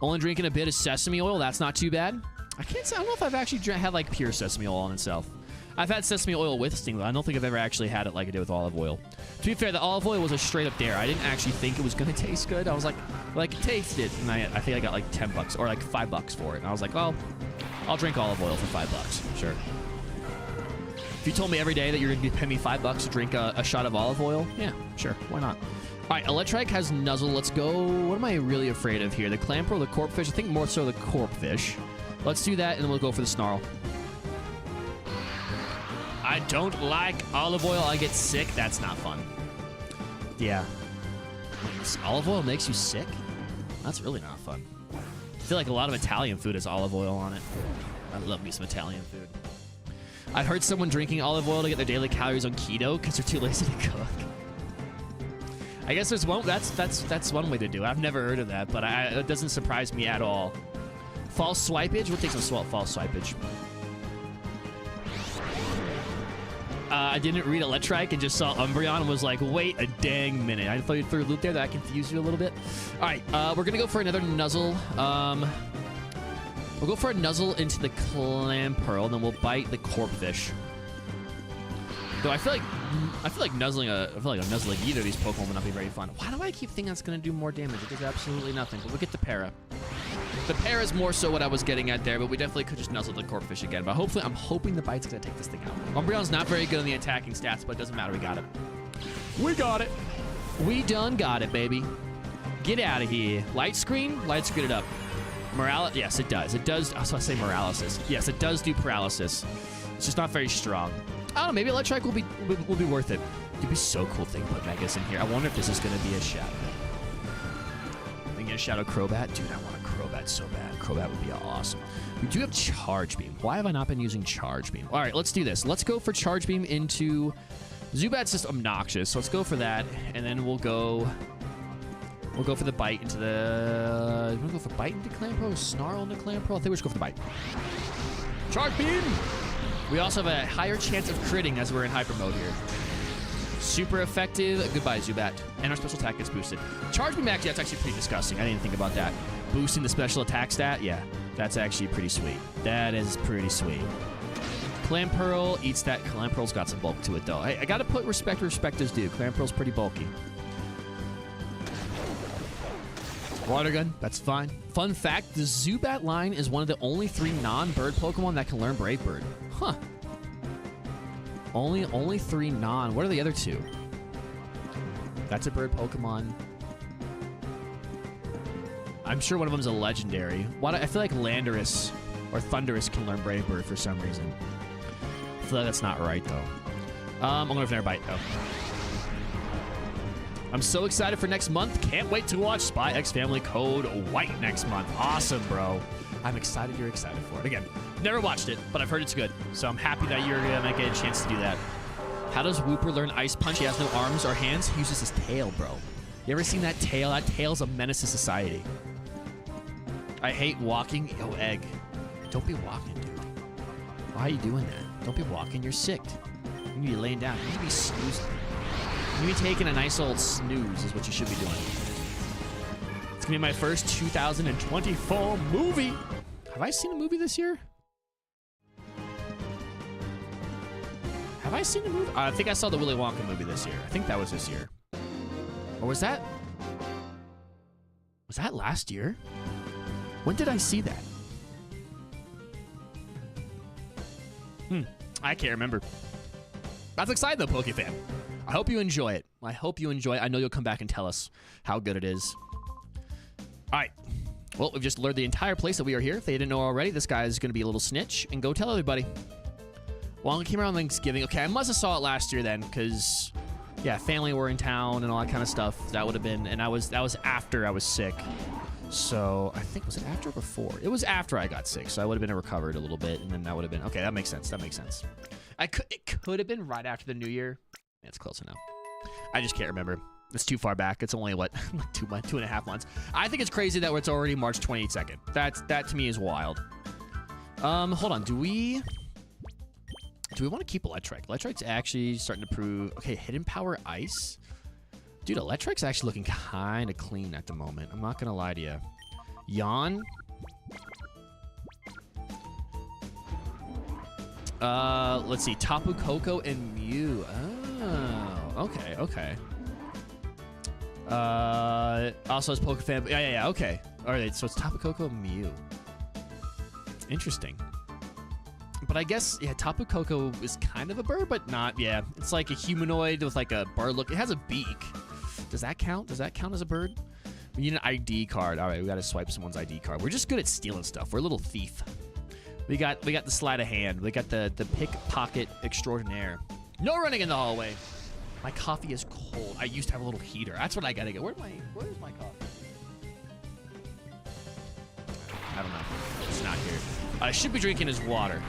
Only drinking a bit of sesame oil. That's not too bad. I don't know if I've actually had like pure sesame oil on itself. I've had sesame oil with sting, but I don't think I've ever actually had it like I did with olive oil. To be fair, the olive oil was a straight up dare. I didn't actually think it was going to taste good. I was like taste it. And I think I got like 10 bucks or like $5 for it. And I was like, well, I'll drink olive oil for $5. Sure. If you told me every day that you're going to pay me $5 to drink a shot of olive oil, yeah, sure. Why not? All right, Electrike has Nuzzle. Let's go. What am I really afraid of here? The Clamper or the Corpfish? I think more so the Corpfish. Let's do that, and then we'll go for the Snarl. I don't like olive oil. I get sick. That's not fun. Yeah. Olive oil makes you sick? That's really not fun. I feel like a lot of Italian food has olive oil on it. I love me some Italian food. I've heard someone drinking olive oil to get their daily calories on keto because they're too lazy to cook. I guess there's one. That's one way to do it. I've never heard of that, but it doesn't surprise me at all. False swipage? We'll take some false swipage. I didn't read Electrike and just saw Umbreon and was like, wait a dang minute. I thought you threw a loop there. That confused you a little bit. All right, we're going to go for another Nuzzle. We'll go for a Nuzzle into the Clamperl, and then we'll bite the Corpfish. Though I feel like nuzzling either of these Pokemon would not be very fun. Why do I keep thinking that's going to do more damage? It does absolutely nothing. But we'll get the Para. The Para is more so what I was getting at there, but we definitely could just nuzzle the Corpfish again. But hopefully, I'm hoping the bite's going to take this thing out. Umbreon's not very good on the attacking stats, but it doesn't matter. We got it. We got it. We done got it, baby. Get out of here. Light screen? Light screen it up. Yes, it does. It does. I was going to say paralysis. Yes, it does do paralysis. It's just not very strong. I don't know. Maybe Electrike will be worth it. It'd be so cool thing to put Megas in here. I wonder if this is going to be a Shadow. I think a Shadow Crobat. Dude, I want a Crobat so bad. Crobat would be awesome. We do have Charge Beam. Why have I not been using Charge Beam? All right, let's do this. Let's go for Charge Beam into... Zubat's just obnoxious, so let's go for that, and then we'll go for the bite into the... You want to go for bite into Clamperl? Snarl into Clamperl? I think we should go for the bite. Charge Beam! We also have a higher chance of critting as we're in Hyper Mode here. Super effective. Goodbye, Zubat. And our special attack gets boosted. Charge Beam, actually, that's actually pretty disgusting. I didn't think about that. Boosting the special attack stat? Yeah, that's actually pretty sweet. That is pretty sweet. Clamperl eats that. Clamperl's got some bulk to it, though. I got to put respect where respect is due. Clamperl's pretty bulky. Water Gun, that's fine. Fun fact, the Zubat line is one of the only 3 non-bird Pokemon that can learn Brave Bird. Huh. Only 3 non. What are the other 2? That's a bird Pokemon. I'm sure one of them is a legendary. I feel like Landorus or Thundurus can learn Brave Bird for some reason. I feel like that's not right, though. I'm going for Bite, though. I'm so excited for next month. Can't wait to watch Spy X Family Code White next month. Awesome, bro. I'm excited you're excited for it. Again, never watched it, but I've heard it's good. So I'm happy that you're going to get a chance to do that. How does Wooper learn Ice Punch? He has no arms or hands. He uses his tail, bro. You ever seen that tail? That tail's a menace to society. I hate walking. Yo, Egg. Don't be walking, dude. Why are you doing that? Don't be walking. You're sick. You need to be laying down. You need to be snoozing. You need to be taking a nice old snooze is what you should be doing. It's going to be my first 2024 movie. Have I seen a movie this year? Have I seen a movie? I think I saw the Willy Wonka movie this year. I think that was this year. Or was that last year? When did I see that? I can't remember. That's exciting though, PokeFan. I hope you enjoy it. I hope you enjoy it. I know you'll come back and tell us how good it is. All right. Well, we've just lured the entire place that we are here. If they didn't know already, this guy is going to be a little snitch. And go tell everybody. Well, it came around Thanksgiving. Okay, I must have saw it last year then, because, yeah, family were in town and all that kind of stuff. That would have been, and that was after I was sick. So I think, was it after or before? It was after I got sick, so I would have been recovered a little bit, and then that would have been, okay, that makes sense. That makes sense. It could have been right after the New Year. Yeah, it's close enough. I just can't remember. It's too far back. It's only, what, like 2.5 months. I think it's crazy that it's already March 22nd. That to me is wild. Hold on. Do we want to keep Electric? Electric's actually starting to prove... Okay, Hidden Power Ice. Dude, Electric's actually looking kind of clean at the moment. I'm not going to lie to you. Yawn. Let's see. Tapu Koko and Mew. Oh, okay, okay. Also has Pokefan. Yeah, okay. All right, so it's Tapu Koko and Mew. Interesting. But I guess, yeah, Tapu Koko is kind of a bird, but not, yeah. It's like a humanoid with like a bird look. It has a beak. Does that count? Does that count as a bird? We need an ID card. All right, we got to swipe someone's ID card. We're just good at stealing stuff. We're a little thief. We got the sleight of hand. We got the pickpocket extraordinaire. No running in the hallway. My coffee is cold. I used to have a little heater. That's what I got to get. Where's my coffee? I don't know. It's not here. I should be drinking his water.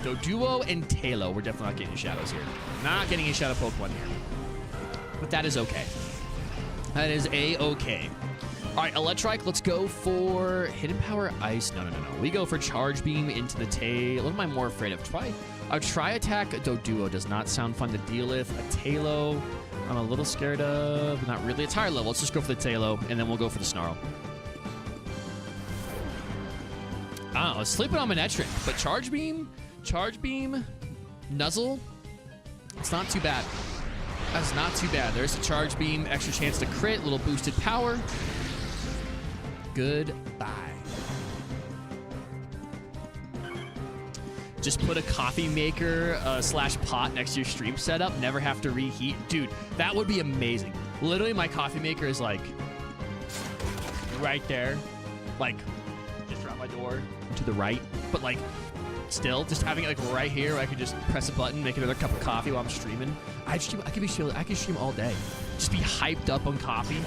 Doduo and Talo. We're definitely not getting shadows here. Not getting a shadow Pokemon here. But that is okay. That is A-okay. All right, Electric, let's go for Hidden Power Ice. No. We go for Charge Beam into the tail. What am I more afraid of? A Tri-Attack Doduo does not sound fun to deal with. A Talo, I'm a little scared of. Not really. It's higher level. Let's just go for the Talo, and then we'll go for the Snarl. I don't know. Sleeping on Manectric, but Charge Beam, Nuzzle, it's not too bad. That's not too bad. There's a Charge Beam, extra chance to crit, little boosted power. Goodbye. Just put a coffee maker slash pot next to your stream setup. Never have to reheat. Dude, that would be amazing. Literally, my coffee maker is like right there. Like just around my door to the right. But like still, just having it like right here where I could just press a button, make another cup of coffee while I'm streaming. I could stream all day. Just be hyped up on coffee.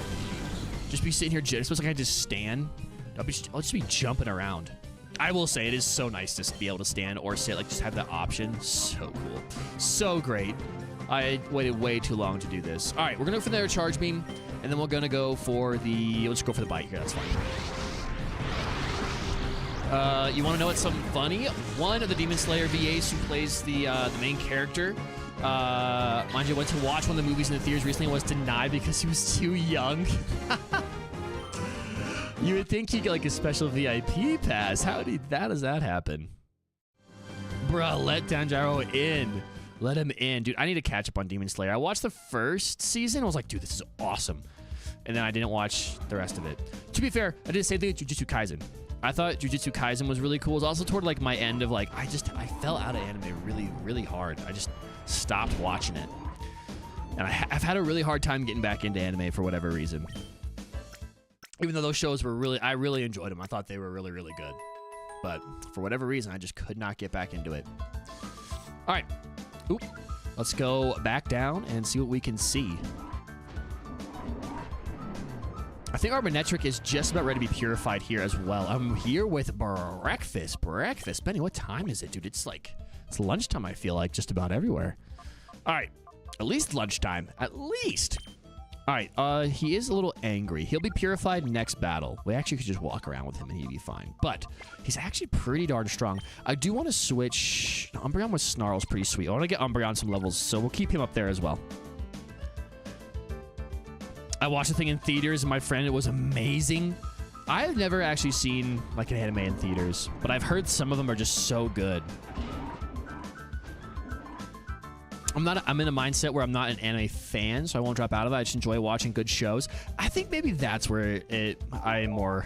Just be sitting here, especially like I just stand. I'll just be jumping around. I will say it is so nice to be able to stand or sit, like just have that option. So cool. So great. I waited way too long to do this. All right, we're going to go for the Charge Beam, and then we're going to go for the... Let's go for the Bite here. That's fine. You want to know what's something funny? One of the Demon Slayer VAs who plays the main character, mind you, went to watch one of the movies in the theaters recently and was denied because he was too young. You would think he'd get like a special VIP pass. How does that happen? Bruh, let Danjaro in. Let him in. Dude, I need to catch up on Demon Slayer. I watched the first season. I was like, dude, this is awesome. And then I didn't watch the rest of it. To be fair, I did the same thing with Jujutsu Kaisen. I thought Jujutsu Kaisen was really cool. It was also toward like my end of like, I fell out of anime really, really hard. I just stopped watching it. And I've had a really hard time getting back into anime for whatever reason. Even though those shows were I really enjoyed them. I thought they were really, really good. But for whatever reason, I just could not get back into it. All right. Oop. Let's go back down and see what we can see. I think our Manectric is just about ready to be purified here as well. I'm here with breakfast. Benny, what time is it, dude? It's lunchtime, I feel like, just about everywhere. All right. At least lunchtime. At least. All right, he is a little angry. He'll be purified next battle. We actually could just walk around with him and he'd be fine. But he's actually pretty darn strong. I do want to switch. Umbreon with Snarl's pretty sweet. I want to get Umbreon some levels, so we'll keep him up there as well. I watched the thing in theaters, and my friend, it was amazing. I've never actually seen like an anime in theaters, but I've heard some of them are just so good. I'm in a mindset where I'm not an anime fan, so I won't drop out of it. I just enjoy watching good shows. I think maybe that's where I'm more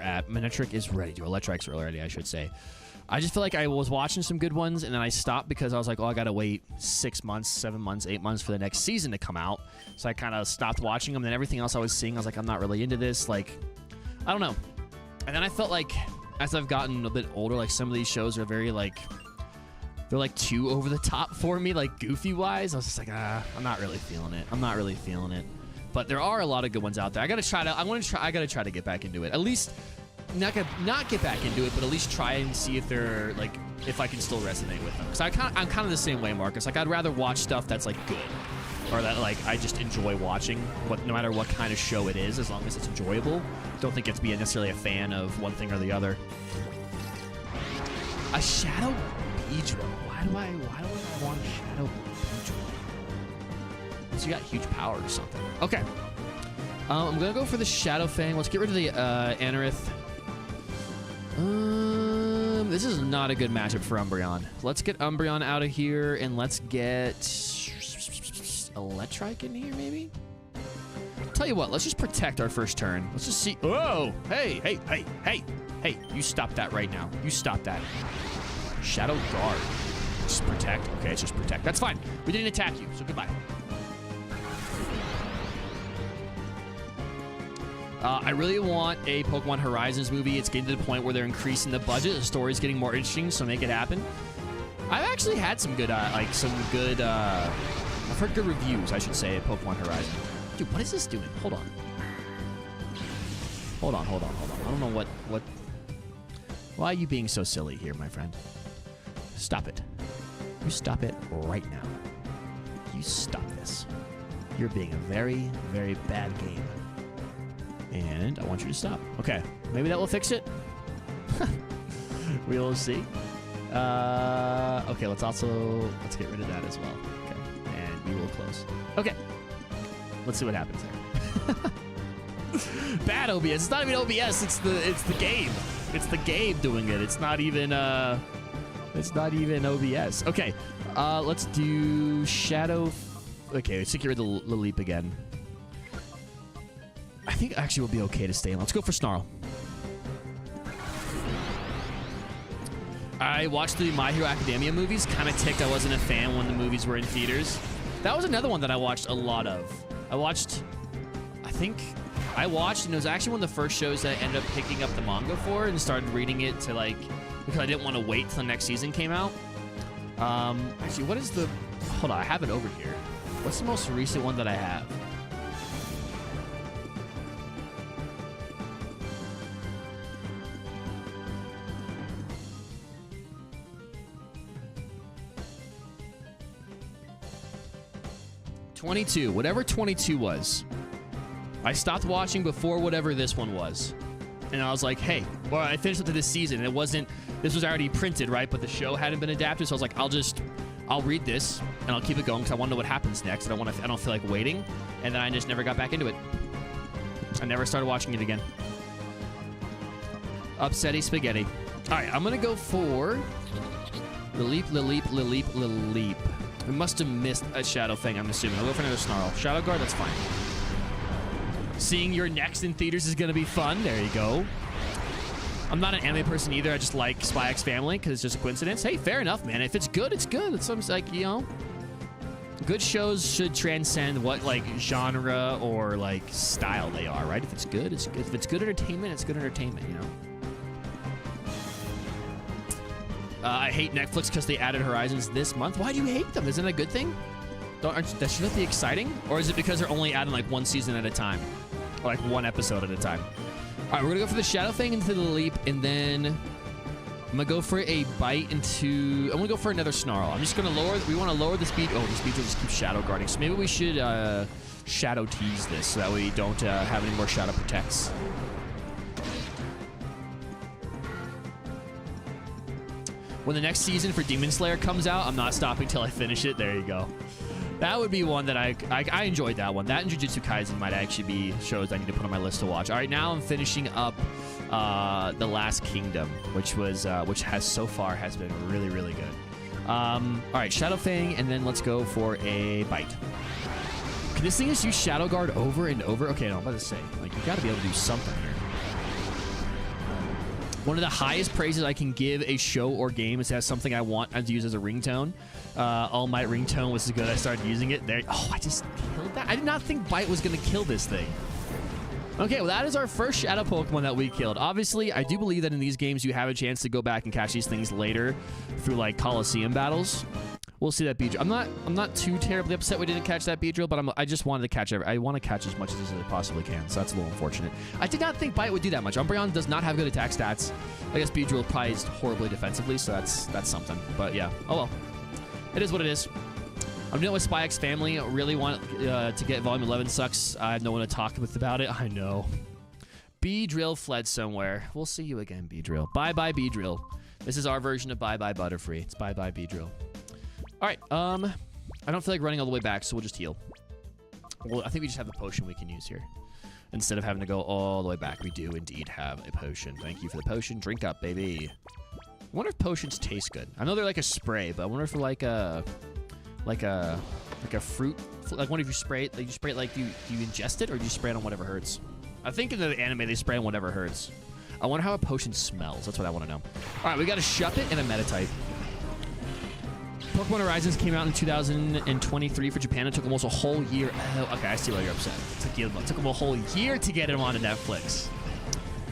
at. Manectric is ready. Electric's ready, I should say. I just feel like I was watching some good ones, and then I stopped because I was like, oh, I gotta wait 6 months, 7 months, 8 months for the next season to come out. So I kind of stopped watching them. And then everything else I was seeing, I was like, I'm not really into this. Like, I don't know. And then I felt like as I've gotten a bit older, like some of these shows are very like, they're like too over the top for me, like goofy wise. I was just like, I'm not really feeling it. But there are a lot of good ones out there. I gotta try to get back into it. At least not get back into it, but at least try and see if they're like if I can still resonate with them. Because I'm kind of the same way, Marcus. Like I'd rather watch stuff that's like good, or that like I just enjoy watching. No matter what kind of show it is, as long as it's enjoyable. Don't think it's be necessarily a fan of one thing or the other. A Shadow Beedrill. Why do I want a Shadow Beedrill? Because you got huge power or something. Okay. I'm gonna go for the Shadow Fang. Let's get rid of the Anorith. This is not a good matchup for Umbreon. Let's get Umbreon out of here, and let's get Electrike in here, maybe? Tell you what, let's just protect our first turn. Let's just see. Oh, hey. You stop that right now. You stop that. Shadow Guard. Just protect. Okay, it's just protect. That's fine. We didn't attack you, so goodbye. I really want a Pokemon Horizons movie. It's getting to the point where they're increasing the budget. The story's getting more interesting, so make it happen. I've actually had some good, I've heard good reviews, I should say, at Pokemon Horizons. Dude, what is this doing? Hold on. I don't know what... Why are you being so silly here, my friend? Stop it. You stop it right now. You stop this. You're being a very, very bad game. And I want you to stop. Okay, maybe that will fix it. We'll see. Okay, let's get rid of that as well. Okay, and we will close. Okay, let's see what happens there. Bad OBS. It's not even OBS. It's the game. It's the game doing it. It's not even OBS. Okay, let's do Shadow. Okay, let's get rid of the leap again. I think actually we'll be okay to stay in. Let's go for Snarl. I watched the My Hero Academia movies. Kind of ticked I wasn't a fan when the movies were in theaters. That was another one that I watched a lot of. I watched, and it was actually one of the first shows that I ended up picking up the manga for and started reading it to like, because I didn't want to wait till the next season came out. Actually, what is the, hold on, I have it over here. What's the most recent one that I have? Whatever 22 was. I stopped watching before whatever this one was. And I was like, hey, well, I finished up to this season. And this was already printed, right? But the show hadn't been adapted. So I was like, I'll read this and I'll keep it going because I want to know what happens next. I don't feel like waiting. And then I just never got back into it. I never started watching it again. Upsetty spaghetti. All right, I'm going to go for Leap. We must have missed a Shadow Fang, I'm assuming. I'll go for another Snarl. Shadow Guard, that's fine. Seeing your next in theaters is going to be fun. There you go. I'm not an anime person either. I just like Spy X Family because it's just a coincidence. Hey, fair enough, man. If it's good, it's good. It's something like, you know, good shows should transcend what, like, genre or, like, style they are, right? If it's good, it's good. If it's good entertainment, it's good entertainment, you know? I hate Netflix because they added Horizons this month. Why do you hate them? Isn't it a good thing? That shouldn't be exciting? Or is it because they're only adding like one season at a time? Or like one episode at a time? All right, we're going to go for the Shadow Fang into the Leap, and then I'm going to go for a Bite into... I'm going to go for another Snarl. I'm just going to lower... We want to lower the speed... Oh, the speed will just keep Shadow Guarding. So maybe we should Shadow Tease this so that we don't have any more Shadow Protects. When the next season for Demon Slayer comes out, I'm not stopping till I finish it. There you go. That would be one that I enjoyed that one. That and Jujutsu Kaisen might actually be shows I need to put on my list to watch. All right, now I'm finishing up The Last Kingdom, which has so far has been really, really good. All right, Shadow Fang, and then let's go for a Bite. Can this thing just use Shadow Guard over and over? Okay, no, I'm about to say, like, you got to be able to do something here. One of the highest praises I can give a show or game is to have something I want to use as a ringtone. All Might ringtone was good. I started using it. There. Oh, I just killed that. I did not think Bite was going to kill this thing. Okay, well, that is our first Shadow Pokemon that we killed. Obviously, I do believe that in these games, you have a chance to go back and catch these things later through, like, Coliseum battles. We'll see that Beedrill. I'm not too terribly upset we didn't catch that Beedrill, but I just wanted to catch I want to catch as much as I possibly can, so that's a little unfortunate. I did not think Bite would do that much. Umbreon does not have good attack stats. I guess Beedrill probably is horribly defensively, so that's something. But yeah, oh well. It is what it is. I'm dealing with SpyX family. I really want to get Volume 11. Sucks. I have no one to talk with about it. I know. Beedrill fled somewhere. We'll see you again, Beedrill. Bye-bye, Beedrill. This is our version of bye-bye Butterfree. It's bye-bye, Beedrill. All right. I don't feel like running all the way back, so we'll just heal. Well, I think we just have a potion we can use here. Instead of having to go all the way back, we do indeed have a potion. Thank you for the potion. Drink up, baby. I wonder if potions taste good. I know they're like a spray, but I wonder if they're like a fruit, like one of you spray it, like you spray it like you ingest it, or do you spray it on whatever hurts? I think in the anime they spray on whatever hurts. I wonder how a potion smells. That's what I want to know. All right, we got a Shuppet and a Meditite. Pokemon Horizons came out in 2023 for Japan. It took almost a whole year. Oh, okay, I see why you're upset. It took them a whole year to get him onto Netflix.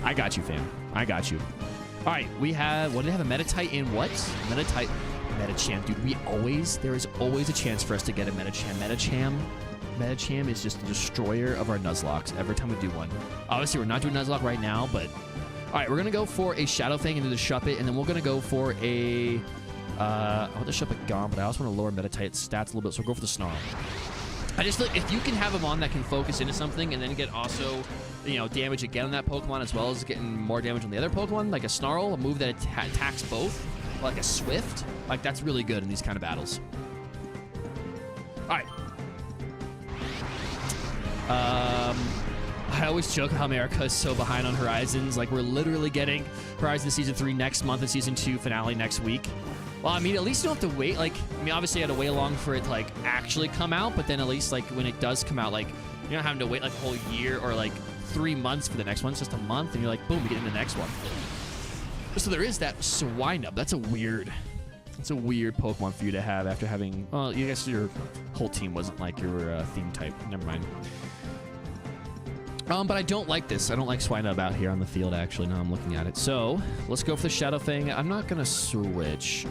I got you, fam. I got you. All right, we have, what do they have, a Meditite in what? Meditite. Medicham, dude, there is always a chance for us to get a Medicham. Medicham is just the destroyer of our Nuzlocks every time we do one. Obviously, we're not doing Nuzlocke right now, but... All right, we're going to go for a Shadow Fang into the Shuppet, and then we're going to go for a... I want the Shuppet gone, but I also want to lower Meditite's stats a little bit, so we'll go for the Snarl. I just feel like if you can have him on that can focus into something and then get also, you know, damage again on that Pokemon as well as getting more damage on the other Pokemon, like a Snarl, a move that attacks both, like a Swift, like that's really good in these kind of battles. All right. I always joke how America is so behind on Horizons. Like, we're literally getting Horizon Season 3 next month and Season 2 finale next week. Well, I mean, at least you don't have to wait. Like, I mean, obviously you had to wait long for it to, like, actually come out, but then at least, like, when it does come out, like, you're not having to wait, like, a whole year or, like, 3 months for the next one. It's just a month, and you're like, boom, we get in the next one. So there is that Swinub. That's a weird Pokemon for you to have after having... Well, I guess your whole team wasn't, like, your theme type. Never mind. But I don't like this. I don't like Swinub out here on the field, actually, now I'm looking at it. So, let's go for the Shadow Fang. I'm not going to switch.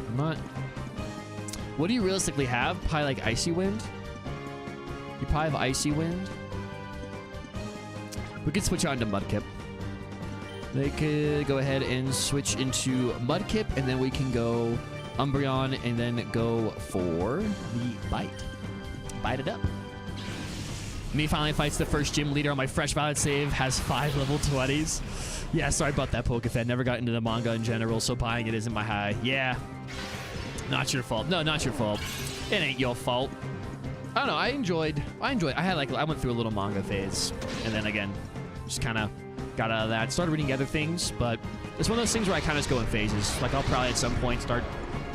What do you realistically have? Probably like Icy Wind? You probably have Icy Wind. We could switch on to Mudkip. They could go ahead and switch into Mudkip, and then we can go Umbreon, and then go for the Bite. Bite it up. Me finally fights the first gym leader on my Fresh Violet save, has 5 level 20s. Yeah, sorry about that, Pokefed. Never got into the manga in general, so buying it isn't my high. Yeah. Not your fault. No, not your fault. It ain't your fault. I don't know. I enjoyed. I went through a little manga phase, and then again, just kind of got out of that. Started reading other things, but it's one of those things where I kind of just go in phases. Like, I'll probably at some point start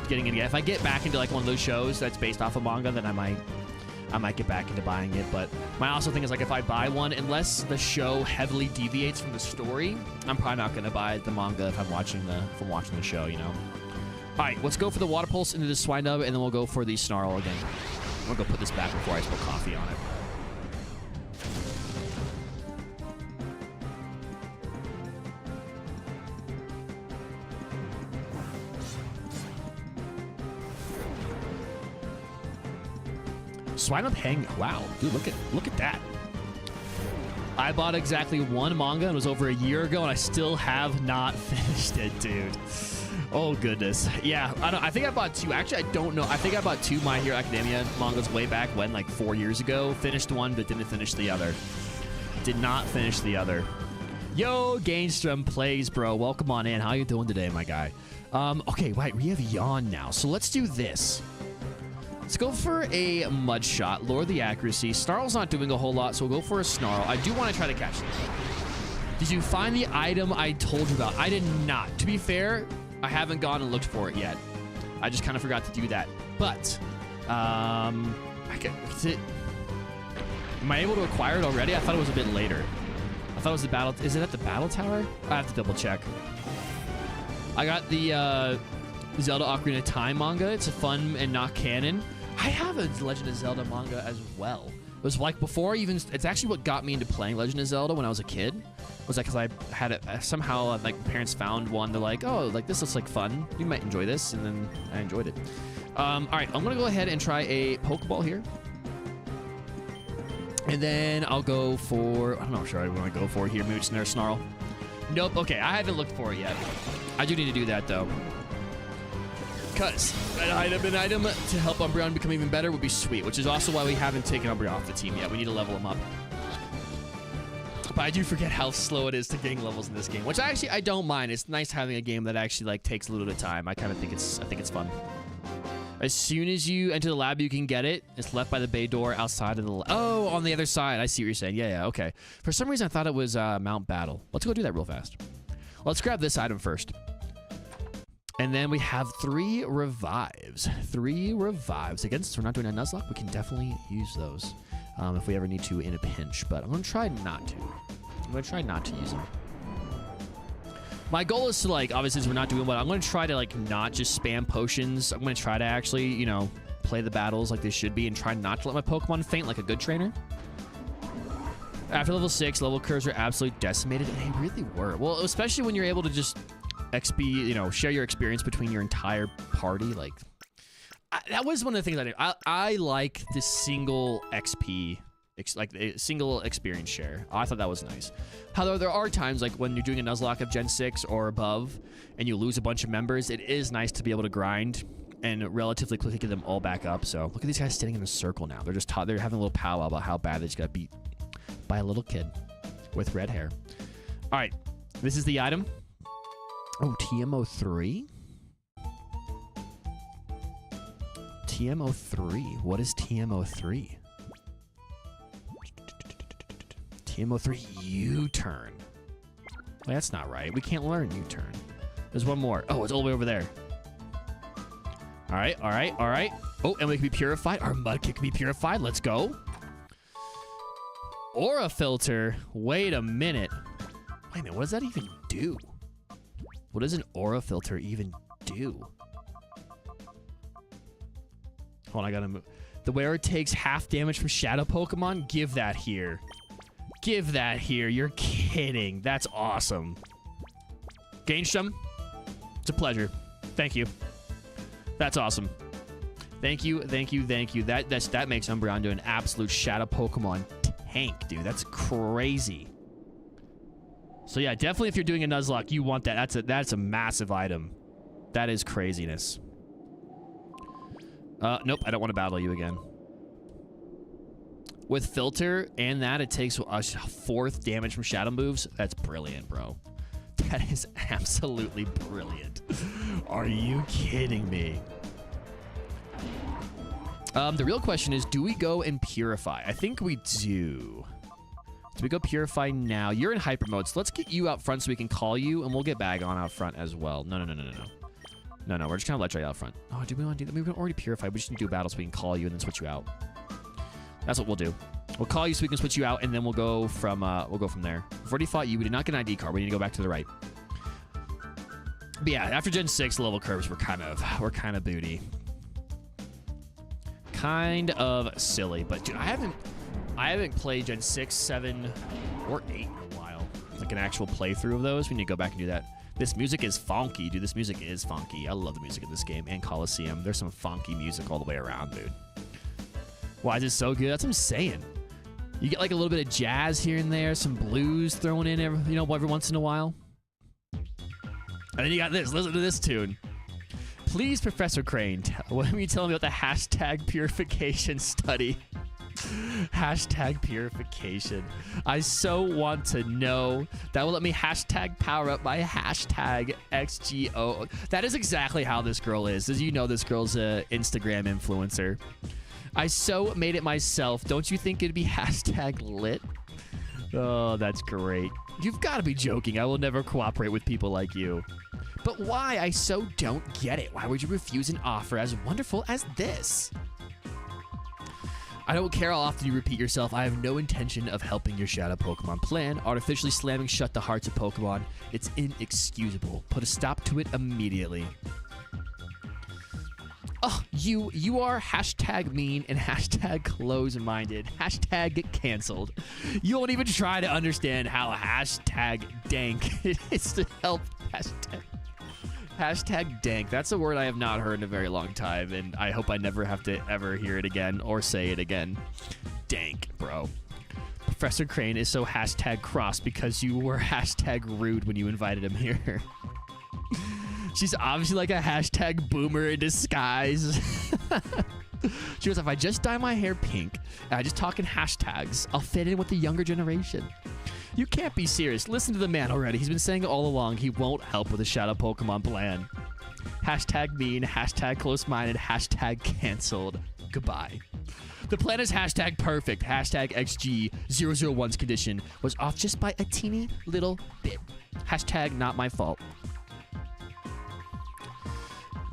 getting it again. If I get back into like one of those shows that's based off of manga, then I might get back into buying it. But my also thing is, like, if I buy one, unless the show heavily deviates from the story, I'm probably not going to buy the manga if I'm watching the show, you know. All right, let's go for the Water Pulse into the Swinub, and then we'll go for the Snarl again. I'm going to go put this back before I spill coffee on it. Swinub hang. Wow, dude, look at that. I bought exactly one manga and it was over a year ago, and I still have not finished it, dude. Oh goodness. Yeah, I think I bought 2. Actually, I don't know. I think I bought 2 My Hero Academia mangas way back when, like 4 years ago. Finished one, but didn't finish the other. Did not finish the other. Yo, Gainstrom plays, bro. Welcome on in. How you doing today, my guy? Okay, wait, we have Yawn now, so let's do this. Let's go for a Mud Shot, lower the accuracy. Snarl's not doing a whole lot, so we'll go for a Snarl. I do want to try to catch this. Did you find the item I told you about? I did not. To be fair, I haven't gone and looked for it yet. I just kind of forgot to do that. But, am I able to acquire it already? I thought it was a bit later. I thought it was the battle. Is it at the battle tower? I have to double check. I got the Zelda Ocarina of Time manga. It's a fun and not canon. I have a Legend of Zelda manga as well. It was like before even, it's actually what got me into playing Legend of Zelda when I was a kid. It was like, because I had it, somehow, like, parents found one. They're like, oh, like, this looks like fun. You might enjoy this. And then I enjoyed it. All right, I'm going to go ahead and try a Pokeball here. And then I'll go for... I don't know what I want to go for here. Maybe just another Snarl. Nope. Okay, I haven't looked for it yet. I do need to do that, though. Because an item to help Umbreon become even better would be sweet, which is also why we haven't taken Umbreon off the team yet. We need to level him up. But I do forget how slow it is to gain levels in this game, which I don't mind. It's nice having a game that actually like takes a little bit of time. I kind of think it's fun. As soon as you enter the lab, you can get it. It's left by the bay door outside of the... Oh, on the other side. I see what you're saying. Yeah, okay. For some reason, I thought it was Mount Battle. Let's go do that real fast. Let's grab this item first. And then we have 3 revives. 3 revives. Again, since we're not doing a Nuzlocke, we can definitely use those if we ever need to in a pinch. But I'm going to try not to. I'm going to try not to use them. My goal is to, like, obviously, since we're not doing well, I'm going to try to, like, not just spam potions. I'm going to try to actually, you know, play the battles like they should be and try not to let my Pokemon faint like a good trainer. After level 6, level curves are absolutely decimated, and they really were. Well, especially when you're able to just XP, you know, share your experience between your entire party. Like, that was one of the things I did. I like the single XP, like a single experience share. I thought that was nice. However, there are times like when you're doing a Nuzlocke of Gen 6 or above and you lose a bunch of members, it is nice to be able to grind and relatively quickly get them all back up. So look at these guys sitting in a circle now. They're just they're having a little powwow about how bad they just got beat by a little kid with red hair. All right, this is the item. Oh, TM03? TM03. What is TM03? TM03 U-turn. Well, that's not right. We can't learn U-turn. There's one more. Oh, it's all the way over there. All right, all right, all right. Oh, and we can be purified. Our Mudkip can be purified. Let's go. Aura filter. Wait a minute. Wait a minute. What does that even do? What does an aura filter even do? Hold on, I gotta move. The wearer takes half damage from shadow Pokemon. Give that here. Give that here. You're kidding. That's awesome. Gain some. It's a pleasure. Thank you. That's awesome. Thank you, thank you, thank you. That makes Umbreon do an absolute shadow Pokemon tank, dude. That's crazy. So yeah, definitely if you're doing a Nuzlocke, you want that. That's a massive item. That is craziness. Nope, I don't want to battle you again. With filter and that, it takes 4th damage from shadow moves. That's brilliant, bro. That is absolutely brilliant. Are you kidding me? The real question is, do we go and purify? I think we do. Do we go purify now? You're in hyper mode, so let's get you out front so we can call you, and we'll get Bag on out front as well. No. No, we're just gonna let you out front. Oh, do we want to do that? We've already purified. We just need to do a battle so we can call you and then switch you out. That's what we'll do. We'll call you so we can switch you out, and then we'll go from there. We've already fought you. We did not get an ID card. We need to go back to the right. But yeah, after Gen 6, level curves were kind of booty. Kind of silly, but dude, I haven't played Gen 6, 7, or 8 in a while. Like an actual playthrough of those. We need to go back and do that. This music is funky, dude. This music is funky. I love the music in this game and Coliseum. There's some funky music all the way around, dude. Why is it so good? That's what I'm saying. You get like a little bit of jazz here and there, some blues thrown in every once in a while. And then you got this. Listen to this tune. Please, Professor Crane, what are you telling me about the hashtag purification study? Hashtag purification. I so want to know. That will let me hashtag power up my hashtag XGO. That is exactly how this girl is. As you know, this girl's an Instagram influencer. I so made it myself. Don't you think it'd be hashtag lit? Oh, that's great. You've got to be joking. I will never cooperate with people like you. But why? I so don't get it. Why would you refuse an offer as wonderful as this? I don't care how often you repeat yourself. I have no intention of helping your shadow Pokemon plan. Artificially slamming shut the hearts of Pokemon. It's inexcusable. Put a stop to it immediately. Oh, you are hashtag mean and hashtag close-minded. Hashtag get canceled. You won't even try to understand how hashtag dank it is to help hashtag. Hashtag dank. That's a word I have not heard in a very long time, and I hope I never have to ever hear it again or say it again. Dank, bro. Professor Crane is so hashtag cross because you were hashtag rude when you invited him here. She's obviously like a hashtag boomer in disguise. She goes, if I just dye my hair pink and I just talk in hashtags, I'll fit in with the younger generation. You can't be serious. Listen to the man already. He's been saying it all along. He won't help with a shadow Pokemon plan. Hashtag mean, hashtag close-minded, hashtag canceled. Goodbye. The plan is hashtag perfect. Hashtag XG001's condition was off just by a teeny little bit. Hashtag not my fault.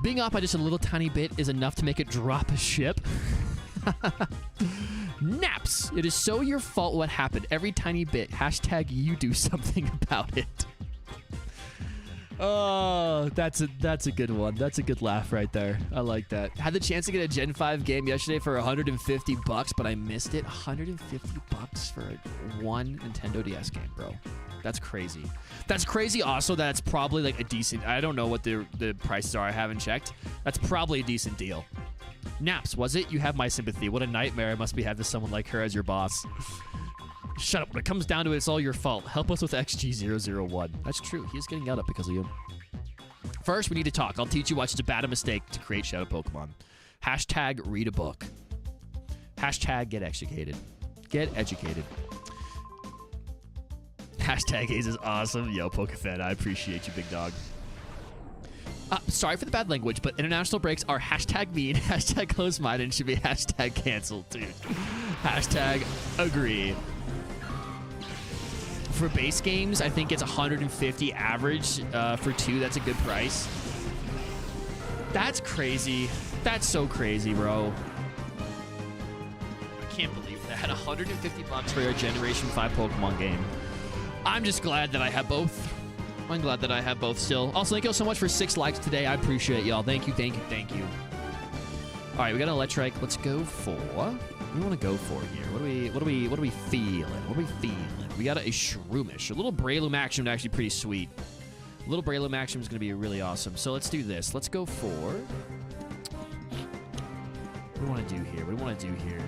Being off by just a little tiny bit is enough to make it drop a ship. Naps. It is so your fault what happened. Every tiny bit. Hashtag you do something about it. Oh, that's a good one. That's a good laugh right there. I like that. Had the chance to get a Gen 5 game yesterday for $150, but I missed it. $150 for one Nintendo DS game, bro. That's crazy. That's crazy also that it's probably like a decent... I don't know what the prices are. I haven't checked. That's probably a decent deal. Naps, was it? You have my sympathy. What a nightmare it must be having someone like her as your boss. Shut up. When it comes down to it, it's all your fault. Help us with XG001. That's true. He's getting yelled at because of you. First, we need to talk. I'll teach you why it's a bad mistake to create Shadow Pokemon. Hashtag read a book. Hashtag get educated. Get educated. Hashtag Hayes is awesome. Yo, PokeFan, I appreciate you, big dog. Sorry for the bad language, but international breaks are hashtag mean, hashtag close-minded, and should be hashtag canceled, dude. Hashtag agree. For base games, I think it's 150 average for 2. That's a good price. That's crazy. That's so crazy, bro. I can't believe that. $150 for a Generation 5 Pokemon game. I'm just glad that I have both. I'm glad that I have both still. Also, thank you all so much for 6 likes today. I appreciate y'all. Thank you, thank you, thank you. All right, we got an Electrike. Let's go for... What do we want to go for here? What are we feeling? What are we feeling? We got a Shroomish. A little Breloom action is actually pretty sweet. A little Breloom action is going to be really awesome. So let's do this. Let's go for... What do we want to do here? What do we want to do here?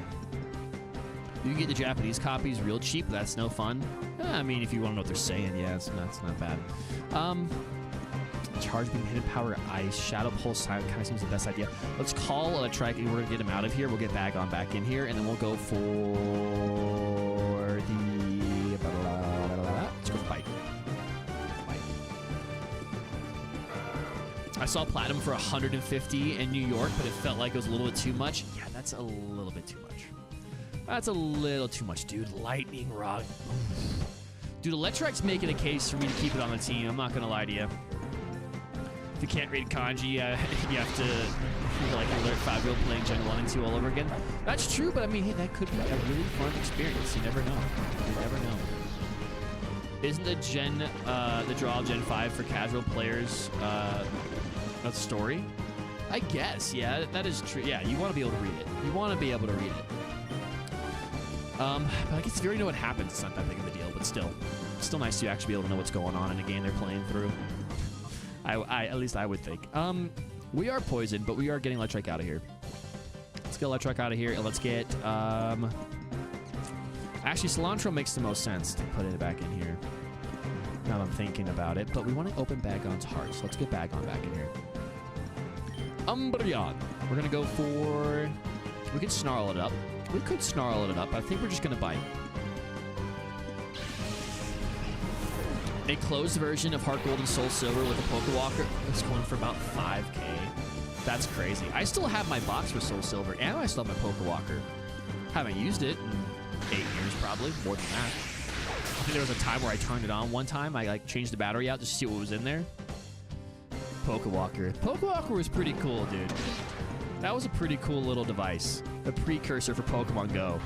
You can get the Japanese copies real cheap. That's no fun. I mean, if you want to know what they're saying, yeah, it's not bad. Charge Beam, Hidden Power, Ice, Shadow Pulse, Silent kind of seems the best idea. Let's call Electrike, and we're going to get him out of here. We'll get Bagon back in here, and then we'll go for the... Let's go for Bite. I saw Platinum for $150 in New York, but it felt like it was a little bit too much. Yeah, that's a little bit too much. That's a little too much, dude. Lightning Rod. Dude, Electrike's making a case for me to keep it on the team. I'm not going to lie to you. If you can't read kanji, you have to feel like an alert 5-year-old playing Gen 1 and 2 all over again. That's true, but I mean, hey, that could be a really fun experience. You never know. You never know. Isn't the draw of Gen 5 for casual players a story? I guess, yeah, that is true. Yeah, you want to be able to read it. You want to be able to read it. But I guess if you already know what happens, it's not that big of a deal, but still nice to actually be able to know what's going on in a game they're playing through. At least I would think. We are poisoned, but we are getting Electrike out of here. Let's get Electrike out of here, and let's get, actually, Cilantro makes the most sense to put it back in here. Now that I'm thinking about it, but we want to open Bagon's heart, so let's get Bagon back in here. Umbreon. We're going to go for... We could Snarl it up. We could Snarl it up. I think we're just going to Bite. A closed version of Heart Gold and Soul Silver with a Pokewalker is going for about 5K. That's crazy. I still have my box for Soul Silver, and I still have my Pokewalker. Haven't used it in 8 years, probably. More than that. I think there was a time where I turned it on one time. I like changed the battery out just to see what was in there. Pokewalker. Pokewalker was pretty cool, dude. That was a pretty cool little device. A precursor for Pokemon Go.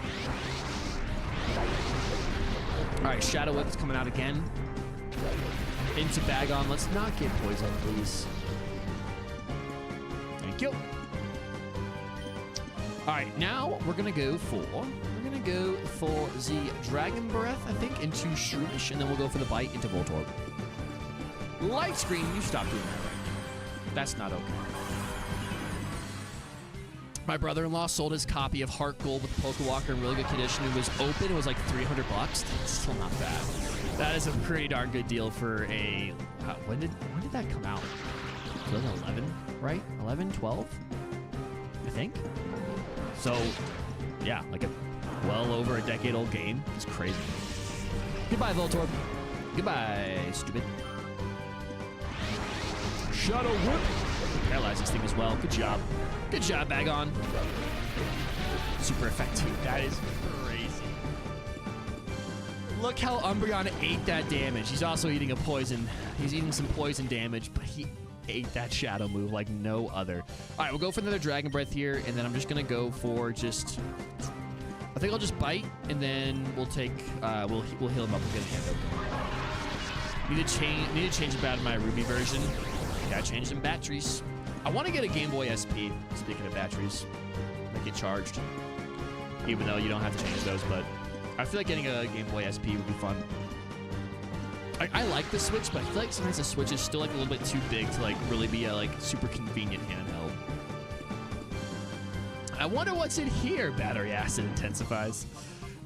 All right, Shadow Whip is coming out again. Into Bagon. Let's not get poisoned, please. Thank you. All right, now we're gonna go for the Dragon Breath, I think, into Shroomish, and then we'll go for the Bite into Voltorb. Light Screen, you stop doing that right now. That's not okay. My brother-in-law sold his copy of Heart Gold with Pokewalker in really good condition. It was open. It was like $300. That's still not bad. That is a pretty darn good deal for a... when did that come out? 2011, right? 11, 12? I think. So, yeah, like a well over a decade-old game. It's crazy. Goodbye, Voltorb. Goodbye, stupid. Shadow Whip. Paralyze this thing as well. Good job. Good job, Bagon. Super effective. That is crazy. Look how Umbreon ate that damage. He's also eating a poison. He's eating some poison damage, but he ate that shadow move like no other. All right, we'll go for another Dragon Breath here, and then I'm just going to go for just... I think I'll just bite, and then we'll take... we'll heal him up and get a hand open. Need to change about my Ruby version. Gotta change some batteries. I want to get a Game Boy SP, speaking of batteries. Make it charged. Even though you don't have to change those, but I feel like getting a Game Boy SP would be fun. I like the Switch, but I feel like sometimes the Switch is still like a little bit too big to like really be a like super convenient handheld. I wonder what's in here. Battery acid intensifies.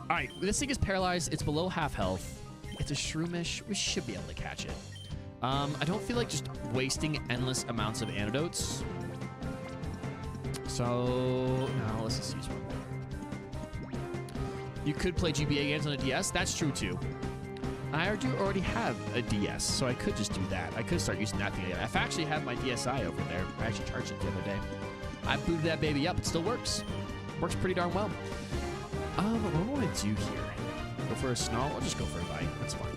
All right, this thing is paralyzed. It's below half health. It's a Shroomish. We should be able to catch it. I don't feel like just wasting endless amounts of antidotes. So, no, let's just use one. You could play GBA games on a DS. That's true, too. I do already have a DS, so I could just do that. I could start using that thing again. I actually have my DSi over there. I actually charged it the other day. I booted that baby up. It still works. Works pretty darn well. What do I want to do here? Go for a Snarl? I'll just go for a Bite. That's fine.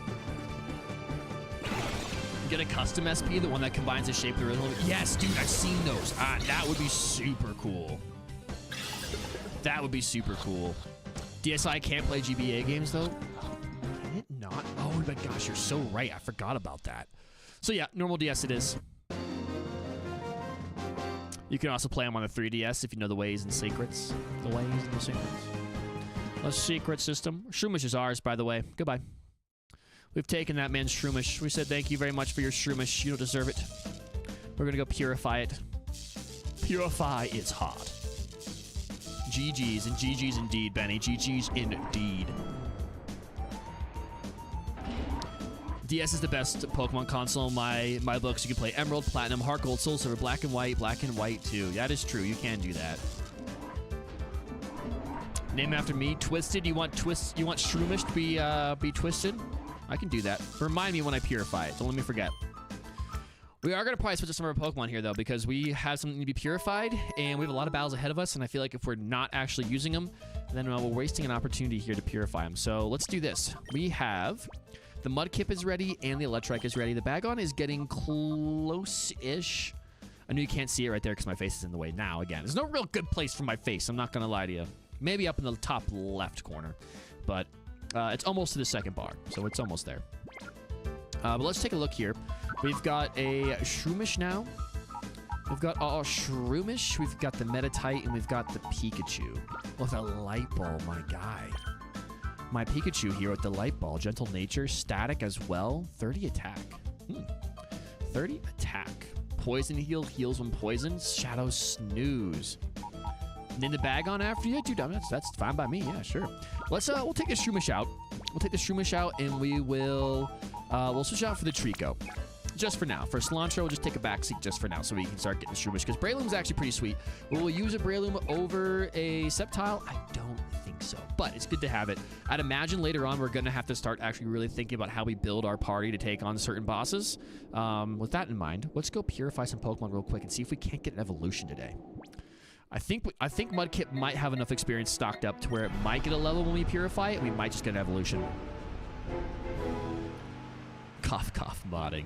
Get a custom SP, the one that combines the shape of the rhythm. Yes, dude, I've seen those. That would be super cool. That would be super cool. DSi can't play GBA games, though. Can it not? Oh, my gosh, you're so right. I forgot about that. So, yeah, normal DS it is. You can also play them on the 3DS if you know the ways and secrets. The ways and the secrets. A secret system. Shroomish is ours, by the way. Goodbye. We've taken that man's Shroomish. We said thank you very much for your Shroomish. You don't deserve it. We're going to go purify it. Purify its heart. GG's and GG's indeed, Benny. GG's indeed. DS is the best Pokemon console in my books. You can play Emerald, Platinum, Heart Gold, Soul Silver, Black and White too. That is true. You can do that. Name after me, Twisted. You want Shroomish to be twisted? I can do that. Remind me when I purify it. Don't let me forget. We are going to probably switch to some of our Pokemon here, though, because we have something to be purified, and we have a lot of battles ahead of us, and I feel like if we're not actually using them, then we're wasting an opportunity here to purify them. So let's do this. We have the Mudkip is ready, and the Electrike is ready. The Bagon is getting close-ish. I know you can't see it right there because my face is in the way now, again. There's no real good place for my face. I'm not going to lie to you. Maybe up in the top left corner, but... it's almost to the second bar, so it's almost there. But let's take a look here. We've got a Shroomish now. We've got Shroomish. We've got the Meditite, and we've got the Pikachu. With a Light Ball, my guy. My Pikachu here with the Light Ball. Gentle Nature, Static as well. 30 attack. 30 attack. Poison Heal, heals when poisoned. Shadow Snooze. And then the Bagon after you? Dude, that's fine by me. Yeah, sure. We'll take the Shroomish out. We'll take the Shroomish out, and we will... we'll switch out for the Trico. Just for now. For Cilantro, we'll just take a backseat just for now so we can start getting the Shroomish, because Breloom's actually pretty sweet. Will we use a Breloom over a Sceptile? I don't think so, but it's good to have it. I'd imagine later on we're going to have to start actually really thinking about how we build our party to take on certain bosses. With that in mind, let's go purify some Pokemon real quick and see if we can't get an evolution today. I think Mudkip might have enough experience stocked up to where it might get a level when we purify it. We might just get an evolution. Cough, cough, modding.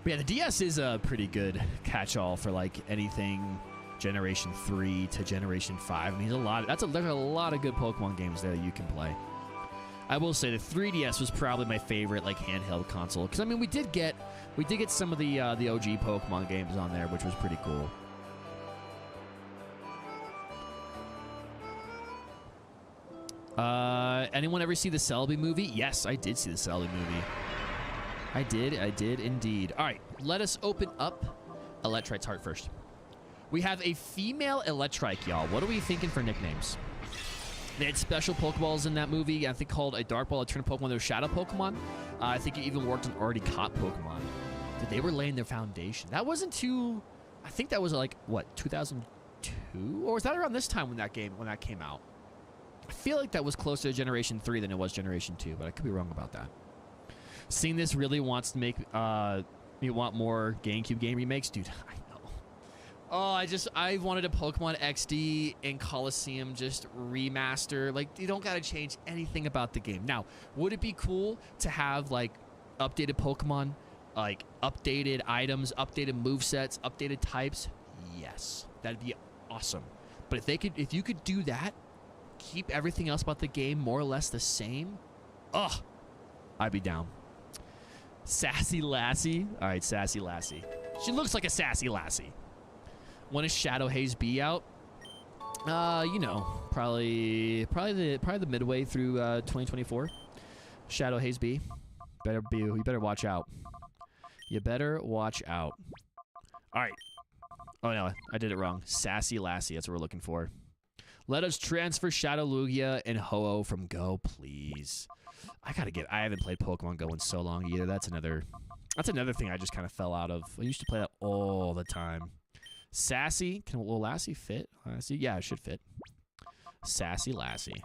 But yeah, the DS is a pretty good catch-all for like anything Generation 3 to Generation 5. I mean, there's a lot of good Pokemon games there that you can play. I will say the 3DS was probably my favorite like handheld console, because I mean we did get some of the OG Pokemon games on there, which was pretty cool. Anyone ever see the Celebi movie? Yes, I did see the Celebi movie. I did indeed. All right, let us open up Electrite's heart first. We have a female Electrike, y'all. What are we thinking for nicknames? They had special Pokeballs in that movie, I think called a Dark Ball, a Turn Pokemon, they were Shadow Pokemon. I think it even worked on already caught Pokemon. Dude, they were laying their foundation. That wasn't too... I think that was like, what, 2002? Or was that around this time when that came out? I feel like that was closer to Generation 3 than it was Generation 2, but I could be wrong about that. Seeing this really wants to make me want more GameCube game remakes. Dude, I know. Oh, I wanted a Pokemon XD and Coliseum just remaster. Like, you don't gotta change anything about the game. Now, would it be cool to have, like, updated Pokemon, like, updated items, updated movesets, updated types? Yes. That'd be awesome. But if you could do that, keep everything else about the game more or less the same, I'd be down. Sassy Lassie. All right, Sassy Lassie. She looks like a Sassy Lassie. When is Shadow HayezB out? You know, probably the midway through 2024. Shadow HayezB. You better watch out. You better watch out. All right. Oh no, I did it wrong. Sassy Lassie. That's what we're looking for. Let us transfer Shadow Lugia and Ho-Oh from Go, please. I haven't played Pokemon Go in so long either. That's another thing I just kind of fell out of. I used to play that all the time. Sassy. Will Lassie fit? Lassie? Yeah, it should fit. Sassy Lassie.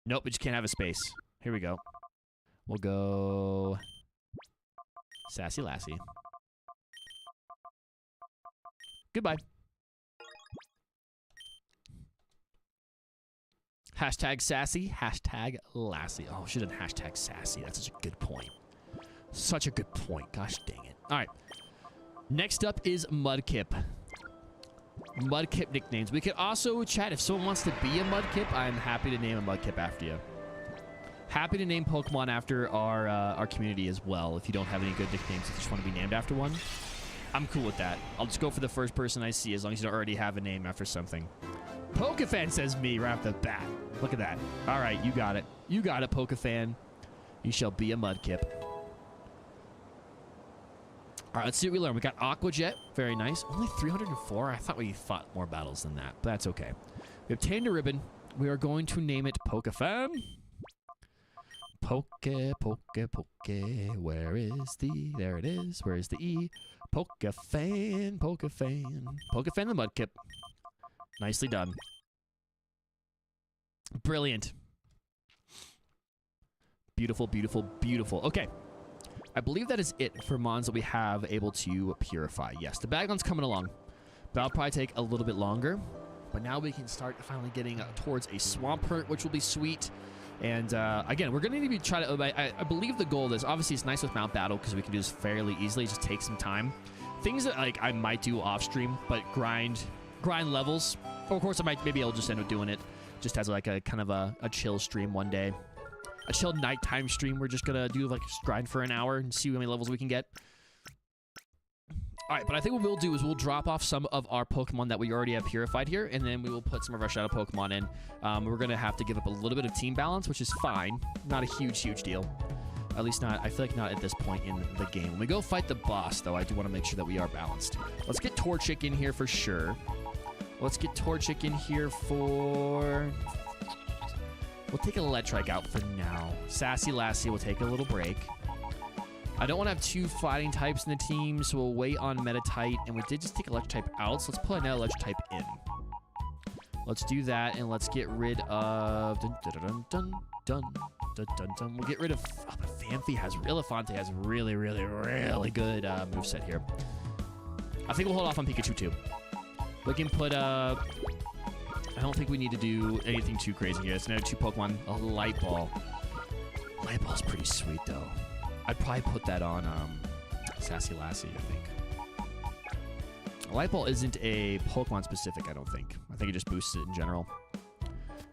Nope, we just can't have a space. Here we go. We'll go... Sassy Lassie. Goodbye. Hashtag sassy, hashtag Lassie. Oh, should have hashtag sassy. That's such a good point. Such a good point. Gosh dang it. All right. Next up is Mudkip. Mudkip nicknames. We could also chat. If someone wants to be a Mudkip, I'm happy to name a Mudkip after you. Happy to name Pokemon after our community as well. If you don't have any good nicknames, if you just want to be named after one, I'm cool with that. I'll just go for the first person I see as long as you don't already have a name after something. Pokefan says me right off the bat. Look at that. All right, you got it. You got it, Pokefan. You shall be a Mudkip. All right, let's see what we learn. We got Aqua Jet. Very nice. Only 304? I thought we fought more battles than that, but that's okay. We obtained a ribbon. We are going to name it Pokefan. Poke, where is the... There it is. Where is the E? Pokefan. Pokefan the Mudkip. Nicely done. Brilliant. Beautiful, beautiful, beautiful. Okay. I believe that is it for mons that we have able to purify. Yes, the Bagon's coming along. That'll probably take a little bit longer. But now we can start finally getting towards a Swampert, which will be sweet. And again, we're going to need to try to... I believe the goal is... Obviously, it's nice with Mount Battle because we can do this fairly easily. It just takes some time. Things that like I might do off stream, but grind levels. Or of course, maybe I'll just end up doing it just as like a kind of a chill stream one day. A chill nighttime stream. We're just gonna do like grind for an hour and see how many levels we can get. All right, but I think what we'll do is we'll drop off some of our Pokemon that we already have purified here, and then we will put some of our Shadow Pokemon in. We're gonna have to give up a little bit of team balance, which is fine. Not a huge deal. At least not, I feel like not at this point in the game. When we go fight the boss, though, I do want to make sure that we are balanced. Let's get Torchic in here for sure. Let's get Torchic in here for... We'll take Electrike out for now. Sassy Lassie will take a little break. I don't want to have two fighting types in the team, so we'll wait on Meditite. And we did just take Electric type out, so let's put another Electric type in. Let's do that, and let's get rid of... We'll get rid of... Oh, but Elefante has really good moveset here. I think we'll hold off on Pikachu, too. We can put... I don't think we need to do anything too crazy here. It's another two Pokemon. A Light Ball. Light Ball's pretty sweet, though. I'd probably put that on Sassy Lassie, I think. Light Ball isn't a Pokemon specific, I don't think. I think it just boosts it in general.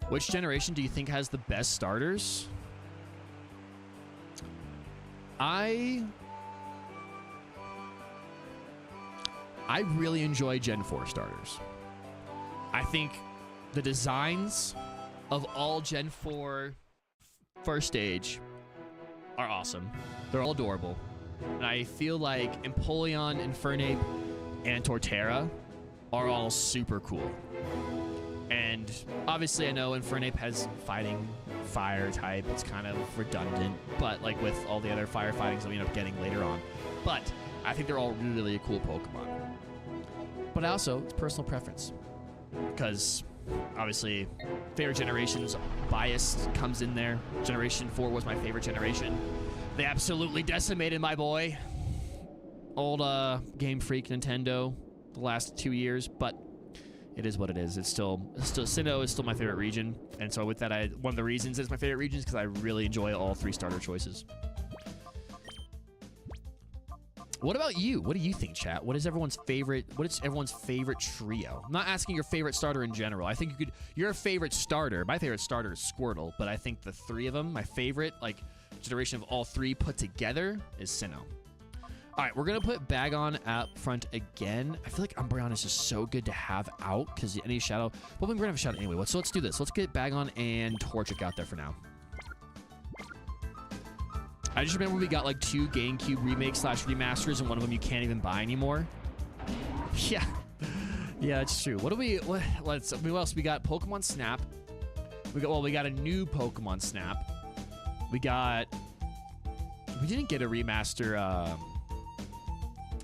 Which generation do you think has the best starters? I really enjoy Gen 4 starters. I think the designs of all Gen 4 first stage are awesome. They're all adorable. And I feel like Empoleon, Infernape, and Torterra are all super cool. And obviously I know Infernape has fighting fire type. It's kind of redundant, but like with all the other fire fightings that we end up getting later on. But I think they're all really cool Pokemon. But also, it's personal preference. Because obviously favorite generations bias comes in there. Generation 4 was my favorite generation. They absolutely decimated my boy. Old Game Freak Nintendo the last 2 years, but it is what it is. It's still Sinnoh is still my favorite region, and so with that, one of the reasons it's my favorite region is because I really enjoy all 3 starter choices. What about you? What do you think, chat? What is everyone's favorite? What is everyone's favorite trio? I'm not asking your favorite starter in general. I think your favorite starter. My favorite starter is Squirtle, but I think the 3 of them, my favorite like generation of all 3 put together, is Sinnoh. All right, we're going to put Bagon out front again. I feel like Umbreon is just so good to have out because any shadow... Well, we're going to have a shadow anyway. So let's do this. Let's get Bagon and Torchic out there for now. I just remember we got like 2 GameCube remakes / remasters, and one of them you can't even buy anymore. Yeah. Yeah, it's true. What else? We got Pokemon Snap. We got a new Pokemon Snap. We didn't get a remaster...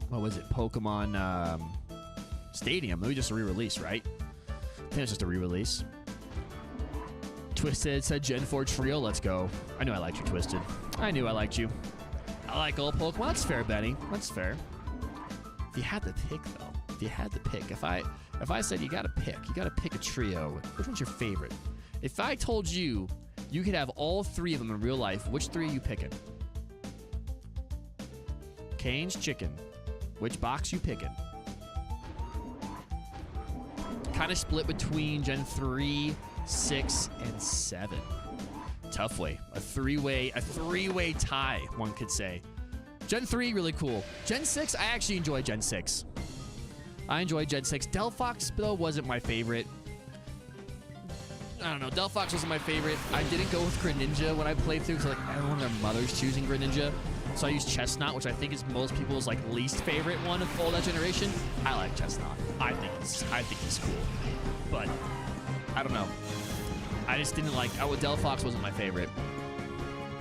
what was it? Pokemon Stadium. Maybe just a re-release, right? I think it's just a re-release. Twisted said Gen 4 Trio. Let's go. I knew I liked you, Twisted. I knew I liked you. I like all Pokemon. That's fair, Benny. That's fair. If you had to pick, though. If you had to pick. If I said you gotta pick a trio, which one's your favorite? If I told you you could have all 3 of them in real life, which 3 are you picking? Cane's Chicken. Which box you picking? Kind of split between Gen 3, 6, and 7. Tough way. A three-way tie, one could say. Gen 3, really cool. Gen 6, I actually enjoy Gen 6. I enjoy Gen 6. Delphox, though, wasn't my favorite. I don't know. Delphox wasn't my favorite. I didn't go with Greninja when I played through because like everyone their mother's choosing Greninja. So I used Chestnut, which I think is most people's like least favorite one of all that generation. I like Chestnut. I think he's cool. But I don't know. I just didn't like. Delphox wasn't my favorite.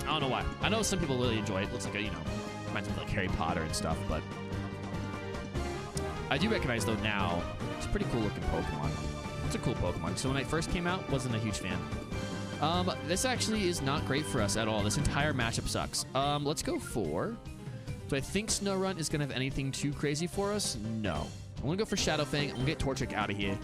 I don't know why. I know some people really enjoy it. It looks like reminds me of like Harry Potter and stuff. But I do recognize though now it's a pretty cool looking Pokemon. It's a cool Pokemon. So when it first came out, wasn't a huge fan. This actually is not great for us at all. This entire matchup sucks. Let's go for... Do I think Snorunt is going to have anything too crazy for us? No. I'm going to go for Shadow Fang. I'm going to get Torchic out of here.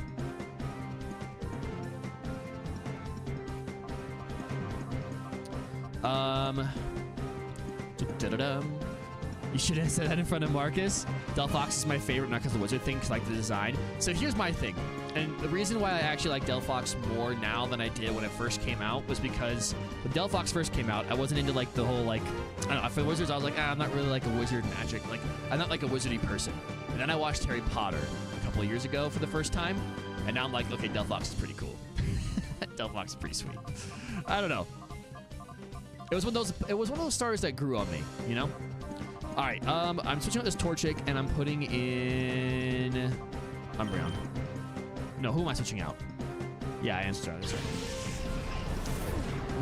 You should have said that in front of Marcus. Delphox is my favorite, not because of the wizard thing, because I like the design. So here's my thing. And the reason why I actually like Delphox more now than I did when it first came out was because when Delphox first came out, I wasn't into like the whole like, I don't know, for wizards, I was like, I'm not really like a wizard magic. Like, I'm not like a wizardy person. And then I watched Harry Potter a couple of years ago for the first time. And now I'm like, okay, Delphox is pretty cool. Delphox is pretty sweet. I don't know. It was one of those starters that grew on me, you know? All right, I'm switching out this Torchic, and I'm putting in Umbreon. No, who am I switching out? Yeah, I am switching out this one.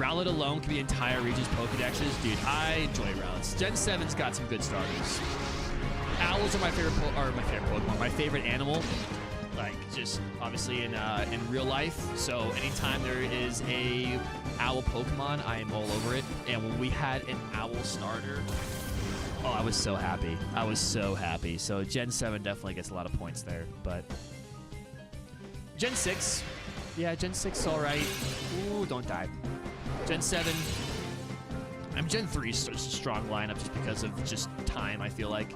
Rowlet alone can be entire region's Pokedexes. Dude, I enjoy Rowlets. Gen 7's got some good starters. Owls are my favorite Pokemon. My favorite animal, like just obviously in real life. So anytime there is a owl Pokemon, I am all over it. And when we had an owl starter, oh, I was so happy. I was so happy. So Gen 7 definitely gets a lot of points there. But Gen 6, yeah, Gen 6 all right. Ooh, don't die. Gen 7. Gen 3 is a strong lineup just because of just time, I feel like.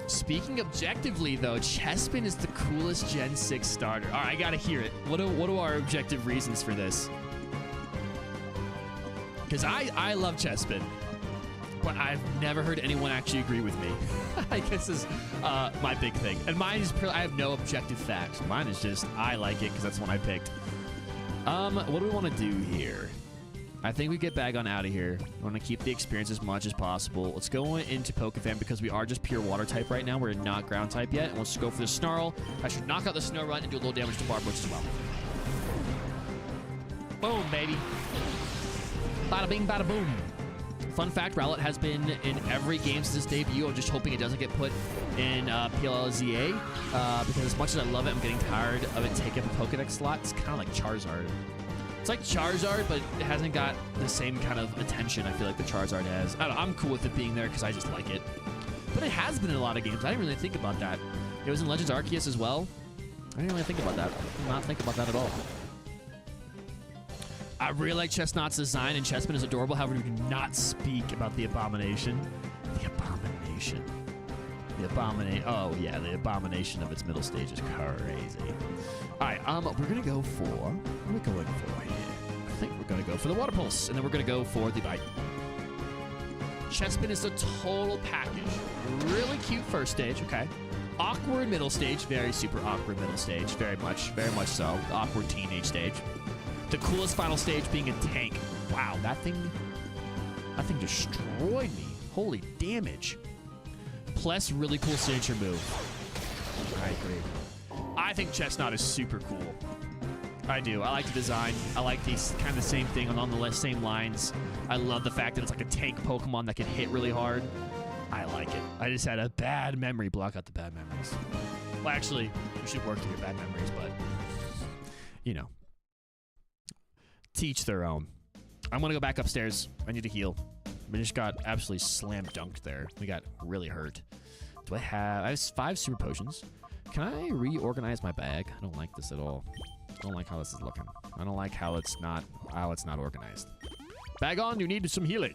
Speaking objectively, though, Chespin is the coolest Gen 6 starter. All right, I gotta hear it. What are our objective reasons for this? Because I love Chespin, but I've never heard anyone actually agree with me. I guess is my big thing. And mine is I have no objective facts. Mine is just I like it because that's the one I picked. What do we want to do here? I think we get Bagon out of here. I want to keep the experience as much as possible. Let's go into Pokefan because we are just pure water type right now. We're not ground type yet. And let's just go for the Snarl. I should knock out the Snow Run and do a little damage to Barb Witch as well. Boom, baby. Bada bing, bada boom. Fun fact, Rowlet has been in every game since its debut. I'm just hoping it doesn't get put in PLLZA because as much as I love it, I'm getting tired of it taking up a Pokedex slot. It's kind of like Charizard. It's like Charizard, but it hasn't got the same kind of attention I feel like the Charizard has. I don't know, I'm cool with it being there because I just like it. But it has been in a lot of games. I didn't really think about that. It was in Legends Arceus as well. I didn't really think about that. I did not think about that at all. I really like Chestnut's design, and Chespin is adorable. However, we do not speak about the Abomination. The Abomination. The Abomination. Oh, yeah, the Abomination of its middle stage is crazy. All right, we're going to go for... What are we going for here? I think we're going to go for the Water Pulse, and then we're going to go for the Bite. Chespin is a total package. Really cute first stage, okay. Awkward middle stage, very super awkward middle stage, very much so. The awkward teenage stage. The coolest final stage being a tank. Wow, that thing destroyed me. Holy damage. Plus, really cool signature move. I agree. I think Chestnut is super cool. I do. I like the design. I like these kind of the same thing on the same lines. I love the fact that it's like a tank Pokemon that can hit really hard. I like it. I just had a bad memory. Block out the bad memories. Well, actually, you should work through your bad memories, but you know. Teach their own. I'm gonna go back upstairs. I need to heal. We just got absolutely slam dunked there. We got really hurt. Do I have 5 super potions. Can I reorganize my bag? I don't like this at all. I don't like how this is looking. I don't like how it's not organized. Bag on, you need some healing.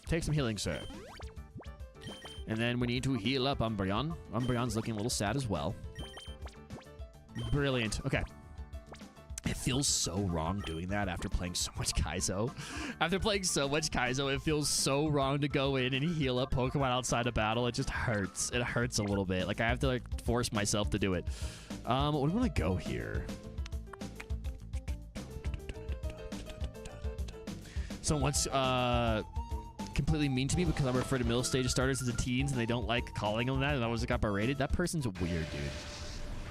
Take some healing, sir. And then we need to heal up Umbreon. Umbreon's looking a little sad as well. Brilliant. Okay. It feels so wrong doing that after playing so much Kaizo. After playing so much Kaizo, it feels so wrong to go in and heal up Pokemon outside of battle. It just hurts. It hurts a little bit. Like, I have to, like, force myself to do it. What do we want to go here? Someone's completely mean to me because I refer to middle stage starters as the teens and they don't like calling them that, and I was got berated. That person's weird, dude.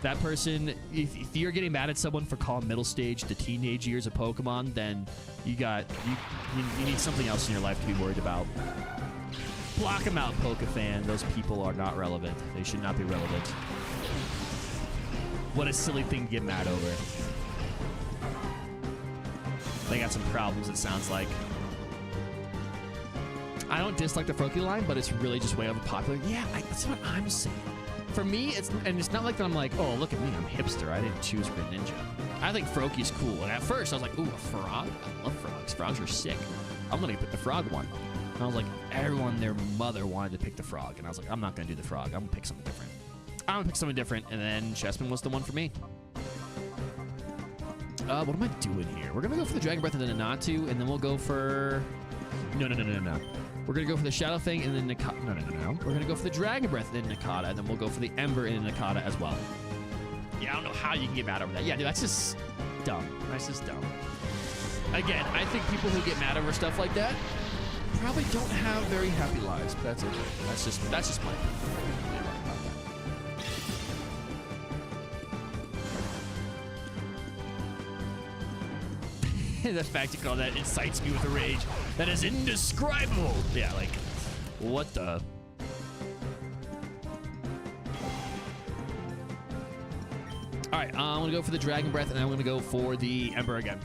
That person, if you're getting mad at someone for calling middle stage the teenage years of Pokemon, then you need something else in your life to be worried about. Block them out, Pokefan. Those people are not relevant. They should not be relevant. What a silly thing to get mad over. They got some problems, it sounds like. I don't dislike the Froakie line, but it's really just way overpopular. Yeah, that's what I'm saying. For me, it's not like that I'm like, oh, look at me, I'm hipster. I didn't choose Greninja. I think Froakie's cool. And at first, I was like, ooh, a frog? I love frogs. Frogs are sick. I'm going to pick the frog one. And I was like, everyone and their mother wanted to pick the frog. And I was like, I'm not going to do the frog. I'm going to pick something different. I'm going to pick something different. And then Chespin was the one for me. What am I doing here? We're going to go for the Dragon Breath and then a Natu. And then we'll go for... No. We're going to go for the Shadow Fang and then Nakata. No. We're going to go for the Dragon Breath and then Nakata, and then we'll go for the Ember and Nakata as well. Yeah, I don't know how you can get mad over that. Yeah, dude, that's just dumb. That's just dumb. Again, I think people who get mad over stuff like that probably don't have very happy lives, but that's okay. That's just my opinion. The fact you call that incites me with a rage that is indescribable. Yeah, like, what the? All right, I'm gonna go for the Dragon Breath, and I'm gonna go for the Ember again.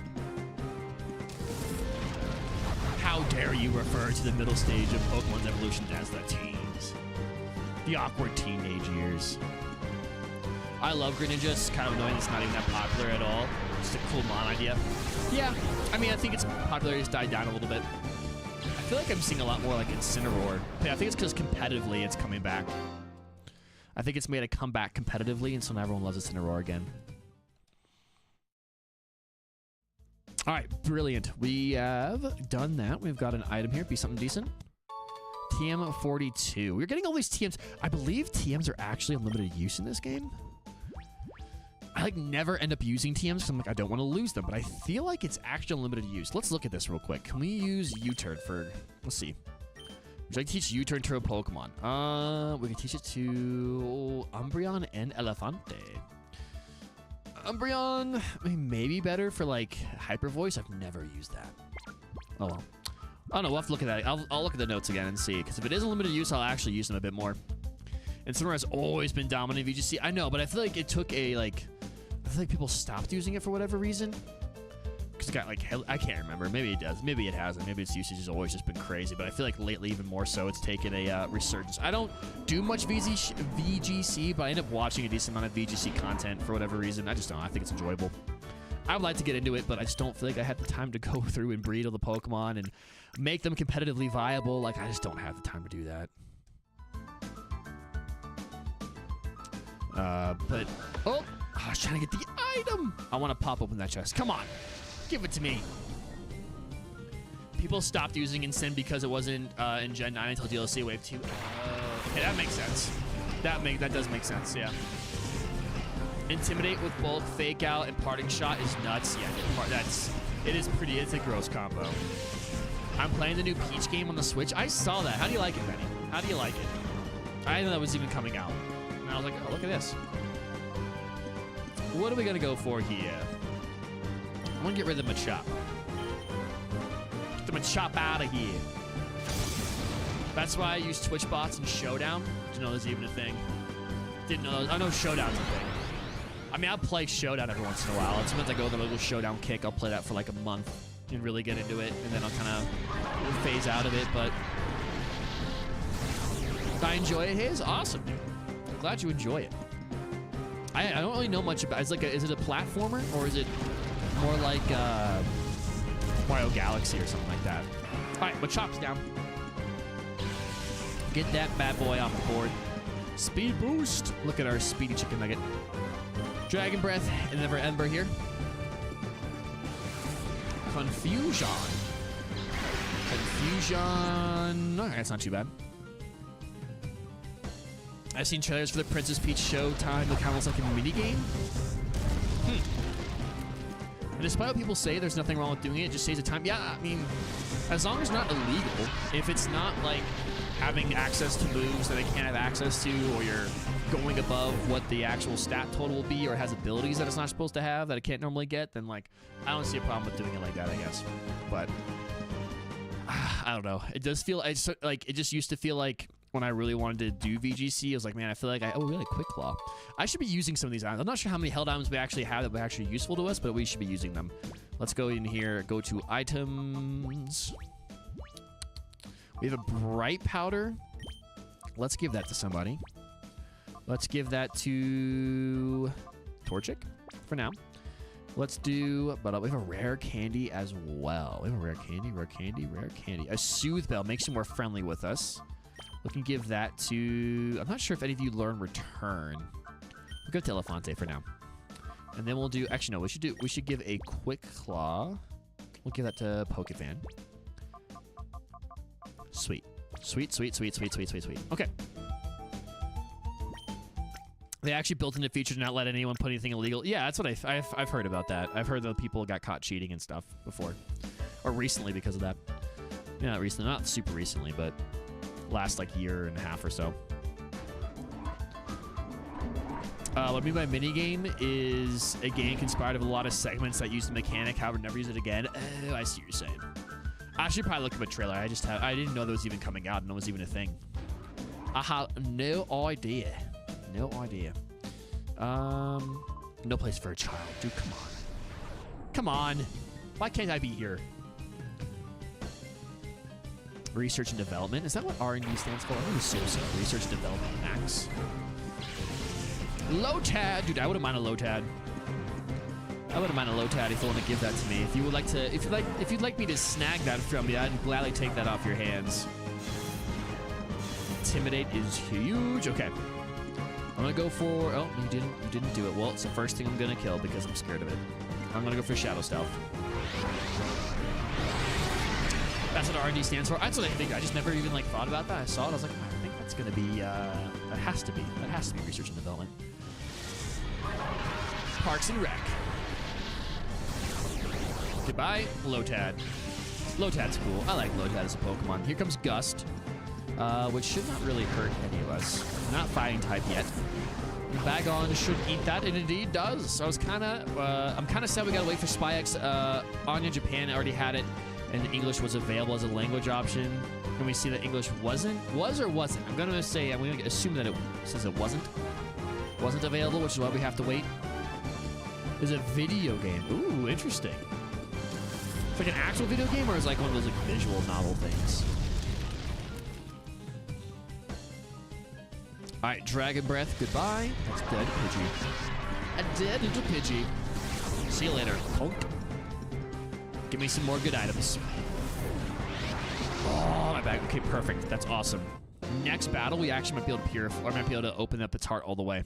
How dare you refer to the middle stage of Pokemon's evolution as the teens? The awkward teenage years. I love Greninja. It's kind of annoying it's not even that popular at all. Just a cool mon idea. Yeah, I mean, I think its popularity's died down a little bit. I feel like I'm seeing a lot more like Incineroar. Yeah, I think it's because competitively it's coming back. I think it's made a comeback competitively, and so now everyone loves Incineroar again. All right, brilliant. We have done that. We've got an item here. Be something decent. TM42. We're getting all these TMs. I believe TMs are actually unlimited use in this game. I like never end up using TMs because I'm like, I don't want to lose them, but I feel like it's actually unlimited use. Let's look at this real quick. Can we use U-turn for, let's see. Would you like to teach U-turn to a Pokemon? We can teach it to Umbreon and Elefante. Umbreon, I mean, maybe better for like Hyper Voice. I've never used that. Oh well. I don't know, we'll have to look at that. I'll look at the notes again and see, because if it is unlimited use, I'll actually use them a bit more. And Summer has always been dominant VGC. I know, but I feel like it took a, like, I feel like people stopped using it for whatever reason. Because it got, like, I can't remember. Maybe it does. Maybe it hasn't. Maybe its usage has always just been crazy. But I feel like lately, even more so, it's taken a resurgence. I don't do much VGC, but I end up watching a decent amount of VGC content for whatever reason. I just don't. I think it's enjoyable. I would like to get into it, but I just don't feel like I had the time to go through and breed all the Pokemon and make them competitively viable. Like, I just don't have the time to do that. But, oh, I was trying to get the item. I want to pop open that chest. Come on. Give it to me. People stopped using Incend because it wasn't in Gen 9 until DLC Wave 2. Okay, that makes sense. That does make sense, yeah. Intimidate with bulk, fake out, and parting shot is nuts. Yeah, it's a gross combo. I'm playing the new Peach game on the Switch. I saw that. How do you like it, Benny? How do you like it? I didn't know that was even coming out. And I was like, oh, look at this. What are we gonna go for here? I'm gonna get rid of the Machop. Get the Machop out of here. That's why I use Twitch bots and Showdown. Didn't know there's even a thing. Didn't know. I know Showdown's a thing. I mean, I'll play Showdown every once in a while. Sometimes I go with a little Showdown kick. I'll play that for like a month and really get into it, and then I'll kind of phase out of it. But I enjoy it. It's awesome, dude. I'm glad you enjoy it. I don't really know much about. Is it a platformer, or is it more like Mario Galaxy or something like that? All right, Machop's down. Get that bad boy off the board. Speed boost. Look at our speedy chicken nugget. Dragon Breath and Never Ember here. Confusion. Confusion. Okay, that's not too bad. I've seen trailers for the Princess Peach Showtime that kind of looks like a minigame. And despite what people say, there's nothing wrong with doing it. It just saves the time. Yeah, I mean, as long as it's not illegal. If it's not like having access to moves that they can't have access to, or you're going above what the actual stat total will be, or it has abilities that it's not supposed to have that it can't normally get, then like I don't see a problem with doing it like that, I guess. But I don't know. It does feel like it just used to feel like when I really wanted to do VGC, I was like, man, I feel like really Quick Claw. I should be using some of these items. I'm not sure how many held items we actually have that were actually useful to us, but we should be using them. Let's go in here, go to items. We have a Bright Powder. Let's give that to somebody. Let's give that to Torchic for now. Let's do, but we have a Rare Candy as well. We have a Rare Candy, Rare Candy, Rare Candy. A Soothe Bell makes you more friendly with us. We can give that to, I'm not sure if any of you learn Return. We'll go to Elefante for now. And then we'll do, actually no, we should give a Quick Claw. We'll give that to Pokefan. Sweet. Sweet, sweet, sweet, sweet, sweet, sweet, sweet. Okay. They actually built in a feature to not let anyone put anything illegal. Yeah, that's what I've heard about that. I've heard that people got caught cheating and stuff before. Or recently because of that. Yeah, not recently. Not super recently, but last like year and a half or so. What I mean by minigame is a game conspired of a lot of segments that use the mechanic, however, never use it again. Oh, I see what you're saying. I should probably look up a trailer. I didn't know that was even coming out and it was even a thing. I had no idea. No idea. No place for a child. Dude, come on. Come on. Why can't I be here? Research and development. Is that what R&D stands for? I think it's so. Research and development max. Lotad. Dude, I wouldn't mind a Lotad. I wouldn't mind a Lotad if you want to give that to me. If you would like to, if you'd like me to snag that from you, I'd gladly take that off your hands. Intimidate is huge. Okay. I'm gonna go for, oh, you didn't do it. Well, it's the first thing I'm gonna kill because I'm scared of it. I'm gonna go for Shadow Stealth. That's what R&D stands for. That's what I think. I just never even like thought about that. I saw it. I was like, I think that's gonna be. That has to be. That has to be research and development. Parks and Rec. Goodbye, Lotad. Lotad's cool. I like Lotad as a Pokemon. Here comes Gust, which should not really hurt any of us. Not fighting type yet. Bagon should eat that, and indeed does. So I'm kind of sad we gotta wait for Spy-X. Anya Japan already had it, and English was available as a language option. Can we see that English was or wasn't? I'm gonna assume that it says it wasn't available, which is why we have to wait. There's a video game. Ooh, interesting. It's like an actual video game, or is it like one of those like visual novel things? All right, Dragon Breath, goodbye. That's dead, Pidgey. A dead little Pidgey. See you later, Honk. Give me some more good items. Oh, my bag. Okay, perfect. That's awesome. Next battle, we actually might be able to purify, or might be able to open up its heart all the way.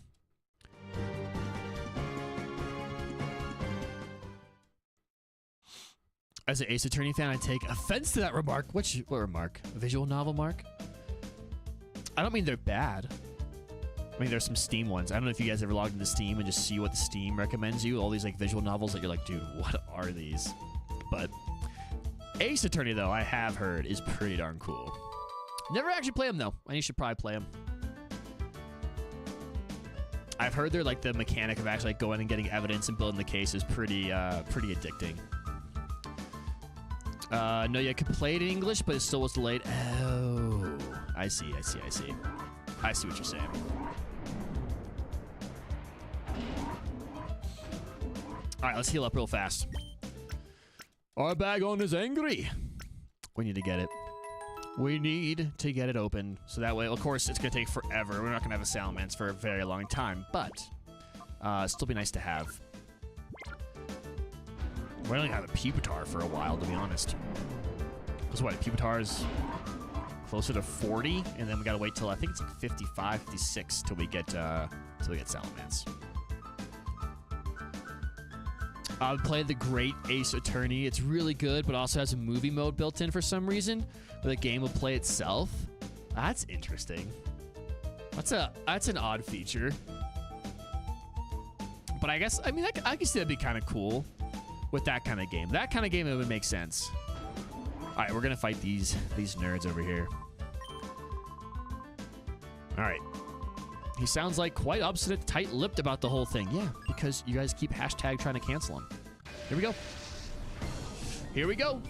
As an Ace Attorney fan, I take offense to that remark. What remark? A visual novel mark? I don't mean they're bad. I mean, there's some Steam ones. I don't know if you guys ever logged into Steam and just see what the Steam recommends you. All these like visual novels that you're like, dude, what are these? But Ace Attorney, though, I have heard is pretty darn cool. Never actually play them, though. And you should probably play them. I've heard they're like the mechanic of actually like going and getting evidence and building the case is pretty addicting. No, you could play it in English, but it still was delayed. Oh, I see. I see what you're saying. All right, let's heal up real fast. Our Bagon is angry. We need to get it. We need to get it open. So that way, of course, it's going to take forever. We're not going to have a Salamence for a very long time, but still be nice to have. We only had a Pupitar for a while, to be honest. Because what, Pupitar is closer to 40, and then we gotta wait till I think it's like 55, 56 till we get Salamence. I've played the Great Ace Attorney. It's really good, but also has a movie mode built in for some reason, where the game will play itself. That's interesting. That's an odd feature. But I guess, I mean, I can see that'd be kind of cool with that kind of game. That kind of game, it would make sense. All right, we're gonna fight these nerds over here. All right. He sounds like quite obstinate, tight-lipped about the whole thing. Yeah, because you guys keep hashtag trying to cancel him. Here we go. Here we go.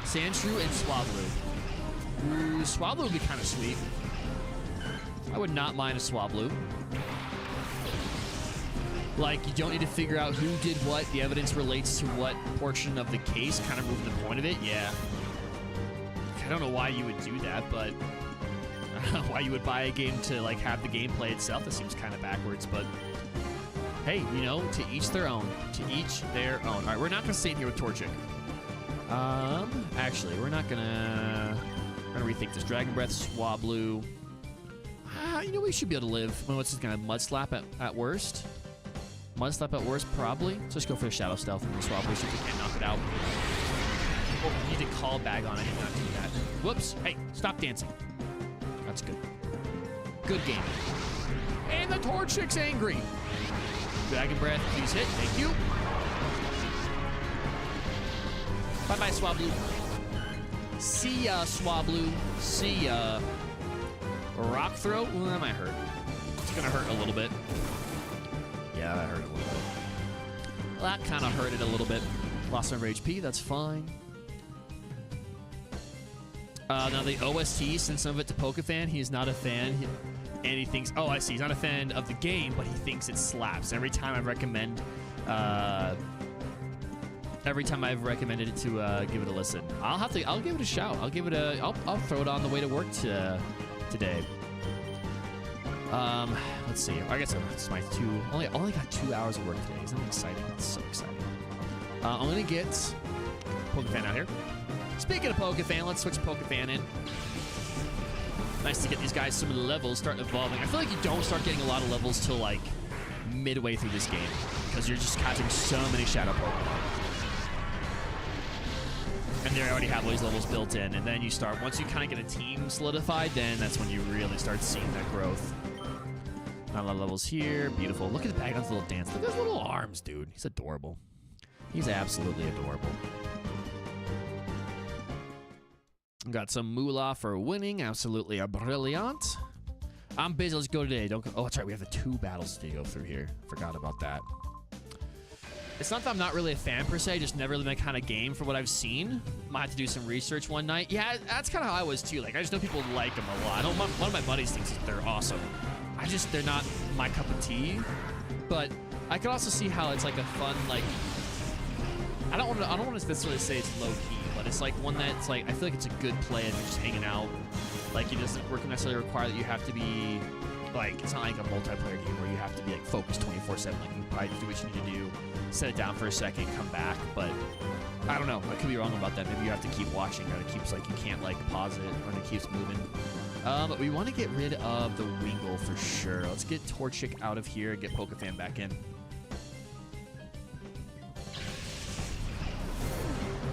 Sandshrew and Swablu. Ooh, Swablu would be kind of sweet. I would not mind a Swablu. Like, you don't need to figure out who did what. The evidence relates to what portion of the case, kind of moving the point of it. Yeah. I don't know why you would do that, but I don't know why you would buy a game to, like, have the gameplay itself. That seems kind of backwards, but hey, you know, to each their own. To each their own. All right, we're not going to stay in here with Torchic. Actually, we're gonna rethink this. Dragon Breath, Swablu. You know, we should be able to live. Well, what's this gonna Mud Slap at worst? Mud Slap at worst, probably. So let's go for a Shadow Stealth and the Swablu, see if we can't knock it out. Oh, we need to call back on it. I did not do that. Whoops. Hey, stop dancing. That's good. Good game. And the Torchic's angry. Dragon Breath, please hit. Thank you. Bye-bye, Swablu. See ya, Swablu. See ya. Rock Throw? Well, that might hurt. It's gonna hurt a little bit. Yeah, that hurt a little bit. Well, that kind of hurt it a little bit. Lost some HP, that's fine. Now the OST, sent some of it to Pokefan. He is not a fan. And he thinks, oh, I see. He's not a fan of the game, but he thinks it slaps. Every time I've recommended it to give it a listen. I'll give it a shout. I'll throw it on the way to work today. Let's see. I guess it's my only got 2 hours of work today. Isn't that exciting? It's so exciting. I'm gonna get Pokefan out here. Speaking of Pokefan, let's switch Pokefan in. Nice to get these guys some levels, start evolving. I feel like you don't start getting a lot of levels till like midway through this game because you're just catching so many Shadow Pokemon. And they already have all these levels built in. And then you start, once you kind of get a team solidified, then that's when you really start seeing that growth. Not a lot of levels here. Beautiful. Look at the Bagon's little dance. Look at his little arms, dude. He's adorable. He's absolutely adorable. Got some moolah for winning. Absolutely brilliant. I'm busy. Let's go today. Don't go. Oh, that's right. We have the 2 battles to go through here. Forgot about that. It's not that I'm not really a fan per se, just never really my kind of game for what I've seen. Might have to do some research one night. Yeah, that's kind of how I was too. Like, I just know people like them a lot. I know one of my buddies thinks that they're awesome. They're not my cup of tea. But I could also see how it's like a fun, like, I don't want to necessarily say it's low key, but it's like one that's like, I feel like it's a good play and you're just hanging out. Like, it doesn't necessarily require that you have to be, like, it's not like a multiplayer game where you have to be like focused 24/7. Like, you probably do what you need to do, set it down for a second, come back. But I don't know. I could be wrong about that. Maybe you have to keep watching, or it keeps like you can't like pause it when it keeps moving. But we want to get rid of the Wingle for sure. Let's get Torchic out of here and get Pokefan back in.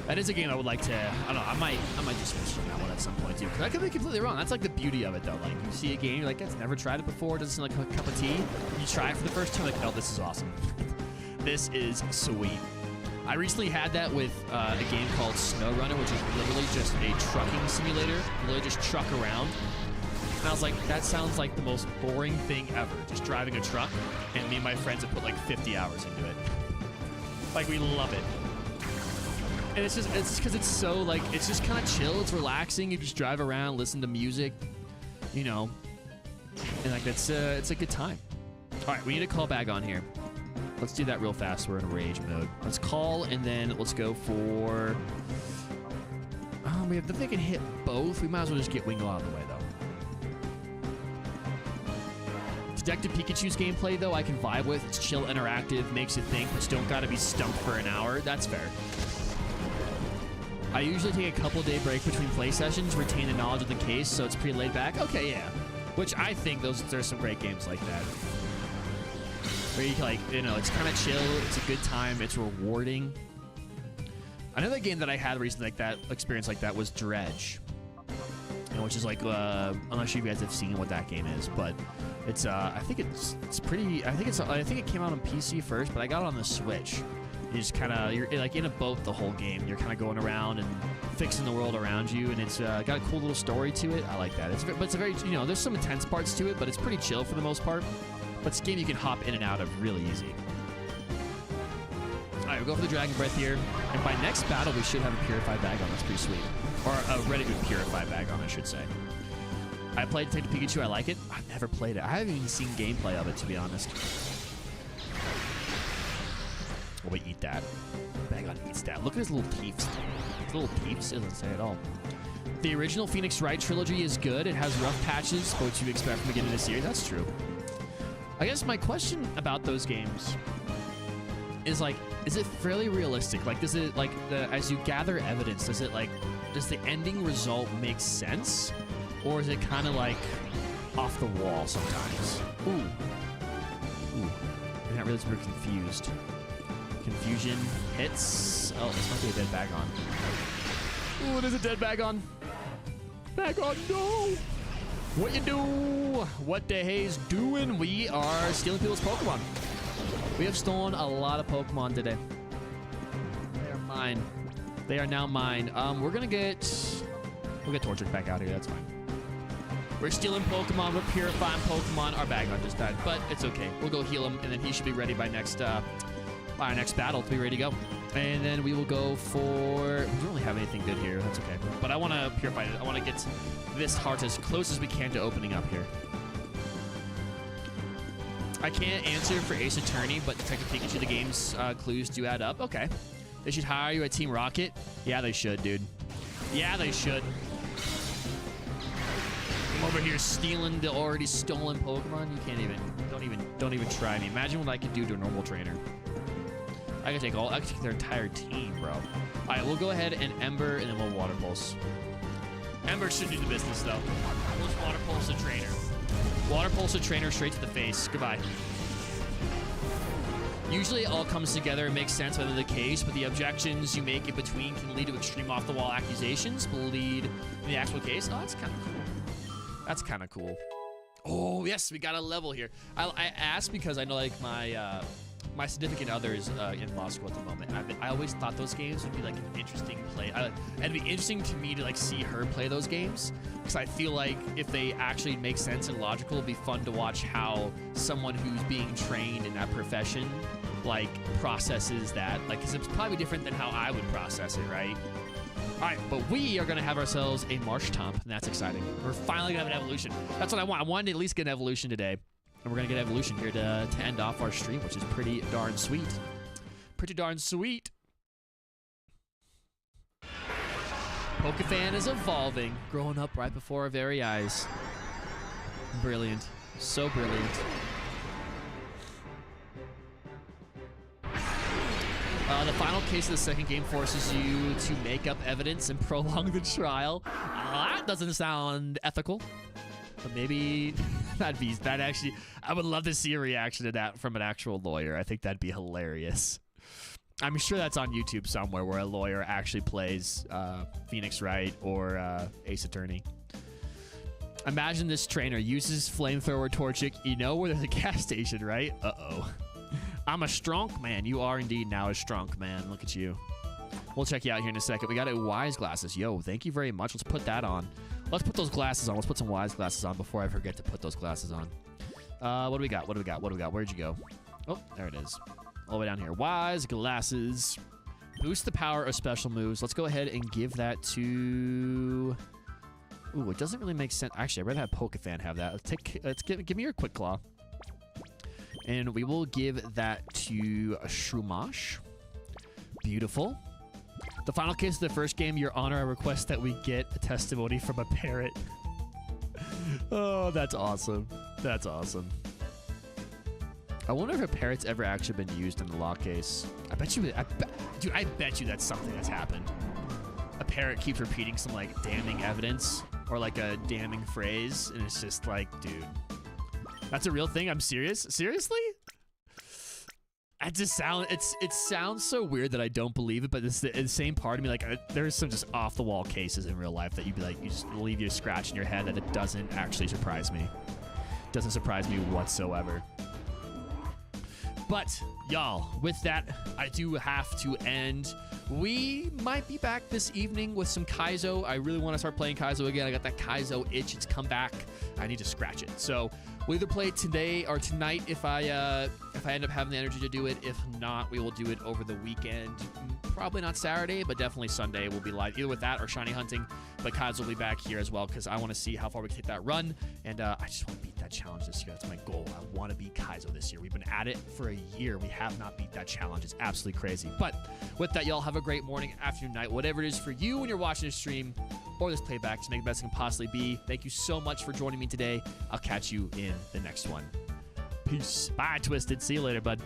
That is a game I would like to, I don't know, I might just switch from that one at some point too. Because I could be completely wrong. That's like the beauty of it though. Like, you see a game, you're like, I've never tried it before. It doesn't seem like a cup of tea. You try it for the first time, like, oh, this is awesome. This is sweet. I recently had that with a game called SnowRunner, which is literally just a trucking simulator. You literally just truck around. And I was like, that sounds like the most boring thing ever. Just driving a truck. And me and my friends have put like 50 hours into it. Like, we love it. And it's just because it's so, like, it's just kind of chill. It's relaxing. You just drive around, listen to music, you know. And, like, it's a good time. All right, we need to call back on here. Let's do that real fast. We're in rage mode. Let's call, and then let's go for... we have, if they can hit both, we might as well just get Wingle out of the way, though. Detective Pikachu's gameplay, though, I can vibe with. It's chill, interactive, makes you think, but you don't got to be stumped for an hour. That's fair. I usually take a couple-day break between play sessions, retain the knowledge of the case, so it's pretty laid back. Okay, yeah. Which I think there's some great games like that. Where you can, like, you know, it's kind of chill, it's a good time, it's rewarding. Another game that I had recently like that, experience like that, was Dredge. You know, which is like, I'm not sure if you guys have seen what that game is, but it's, I think it's pretty, I think it came out on PC first, but I got it on the Switch. You just kind of, you're like in a boat the whole game. You're kind of going around and fixing the world around you, and it's got a cool little story to it. I like that. But it's a very, you know, there's some intense parts to it, but it's pretty chill for the most part. But it's a game you can hop in and out of really easy. All right, we'll go for the Dragon Breath here. And by next battle, we should have a Purified Bagon. That's pretty sweet. Or a ready to Purified Bagon, I should say. I played Detective Pikachu. I like it. I've never played it. I haven't even seen gameplay of it, to be honest. Oh, we eat that. Bagon eats that. Look at his little teeth. His little teeth doesn't say it all. The original Phoenix Wright trilogy is good. It has rough patches, what you expect from the beginning of the series. That's true. I guess my question about those games is, like, is it fairly realistic? Like, does it, like, as you gather evidence, does the ending result make sense? Or is it kind of, like, off the wall sometimes? Ooh. I'm not really super confused. Confusion hits. Oh, this might be a dead Bagon. Ooh, it is a dead Bagon. Bagon, no! What you do? What the Hayes doing? We are stealing people's Pokemon. We have stolen a lot of Pokemon today. They are mine. They are now mine. We'll get Torchic back out here. That's fine. We're stealing Pokemon. We're purifying Pokemon. Our Bagon just died, but it's okay. We'll go heal him, and then he should be ready by our next battle to be ready to go. And then we will go for... We don't really have anything good here. That's okay. But I want to purify it. I want to get this heart as close as we can to opening up here. I can't answer for Ace Attorney, but Detective Pikachu, the game's clues do add up. Okay. They should hire you at Team Rocket? Yeah, they should, dude. Yeah, they should. I'm over here stealing the already stolen Pokemon. You can't even... Don't even try me. Imagine what I could do to a normal trainer. I could take their entire team, bro. All right, we'll go ahead and Ember, and then we'll Water Pulse. Ember should do the business, though. We'll just Water Pulse the trainer. Water Pulse the trainer straight to the face. Goodbye. Usually it all comes together and makes sense whether the case, but the objections you make in between can lead to extreme off-the-wall accusations, but lead in the actual case. Oh, that's kind of cool. That's kind of cool. Oh, yes, we got a level here. I asked because I know, like, my significant other is in law school at the moment. I always thought those games would be, like, an interesting play. It'd be interesting to me to, like, see her play those games, because I feel like if they actually make sense and logical, it'd be fun to watch how someone who's being trained in that profession, like, processes that. Like, because it's probably different than how I would process it, right? All right, but we are going to have ourselves a Marsh Tomp, and that's exciting. We're finally going to have an evolution. That's what I want. I wanted to at least get an evolution today. And we're going to get evolution here to end off our stream, which is pretty darn sweet. Pretty darn sweet. Pokefan is evolving, growing up right before our very eyes. Brilliant. So brilliant. The final case of the second game forces you to make up evidence and prolong the trial. That doesn't sound ethical. But maybe that actually, I would love to see a reaction to that from an actual lawyer. I think that'd be hilarious. I'm sure that's on YouTube somewhere where a lawyer actually plays Phoenix Wright or Ace Attorney. Imagine this trainer uses flamethrower torchic. You know where there's a gas station, right? Uh-oh. I'm a strong man. You are indeed now a strong man. Look at you. We'll check you out here in a second. We got a Wise glasses. Yo, thank you very much. Let's put that on. Let's put those glasses on. Let's put some Wise glasses on before I forget to put those glasses on. What do we got? What do we got? What do we got? Where'd you go? Oh, there it is. All the way down here. Wise glasses. Boost the power of special moves. Let's go ahead and give that to... Ooh, it doesn't really make sense. Actually, I'd rather have Pokefan have that. Let's give me your Quick Claw. And we will give that to Shroomosh. Beautiful. The final case of the first game, Your Honor, I request that we get a testimony from a parrot. Oh, that's awesome. That's awesome. I wonder if a parrot's ever actually been used in the law case. Dude, I bet you that's something that's happened. A parrot keeps repeating some, like, damning evidence or, like, a damning phrase, and it's just like, dude, that's a real thing? I'm serious? Seriously? It sounds so weird that I don't believe it, but it's the same part of me, like, there's some just off-the-wall cases in real life that you'd be like, you just leave you a scratch in your head that it doesn't actually surprise me. It doesn't surprise me whatsoever. But, y'all, with that, I do have to end. We might be back this evening with some Kaizo. I really want to start playing Kaizo again. I got that Kaizo itch. It's come back. I need to scratch it. So we'll either play it today or tonight if I end up having the energy to do it. If not, we will do it over the weekend. Probably not Saturday, but definitely Sunday we'll be live. Either with that or shiny hunting. But Kaizo will be back here as well because I want to see how far we can take that run. And I just want to beat that challenge this year. That's my goal. I want to beat Kaizo this year. We've been at it for a year. We have not beat that challenge. It's absolutely crazy. But with that, y'all have a great morning, afternoon, night, whatever it is for you when you're watching this stream or this playback. Just make the best it can possibly be. Thank you so much for joining me today. I'll catch you in the next one. Peace. Bye, Twisted. See you later, bud.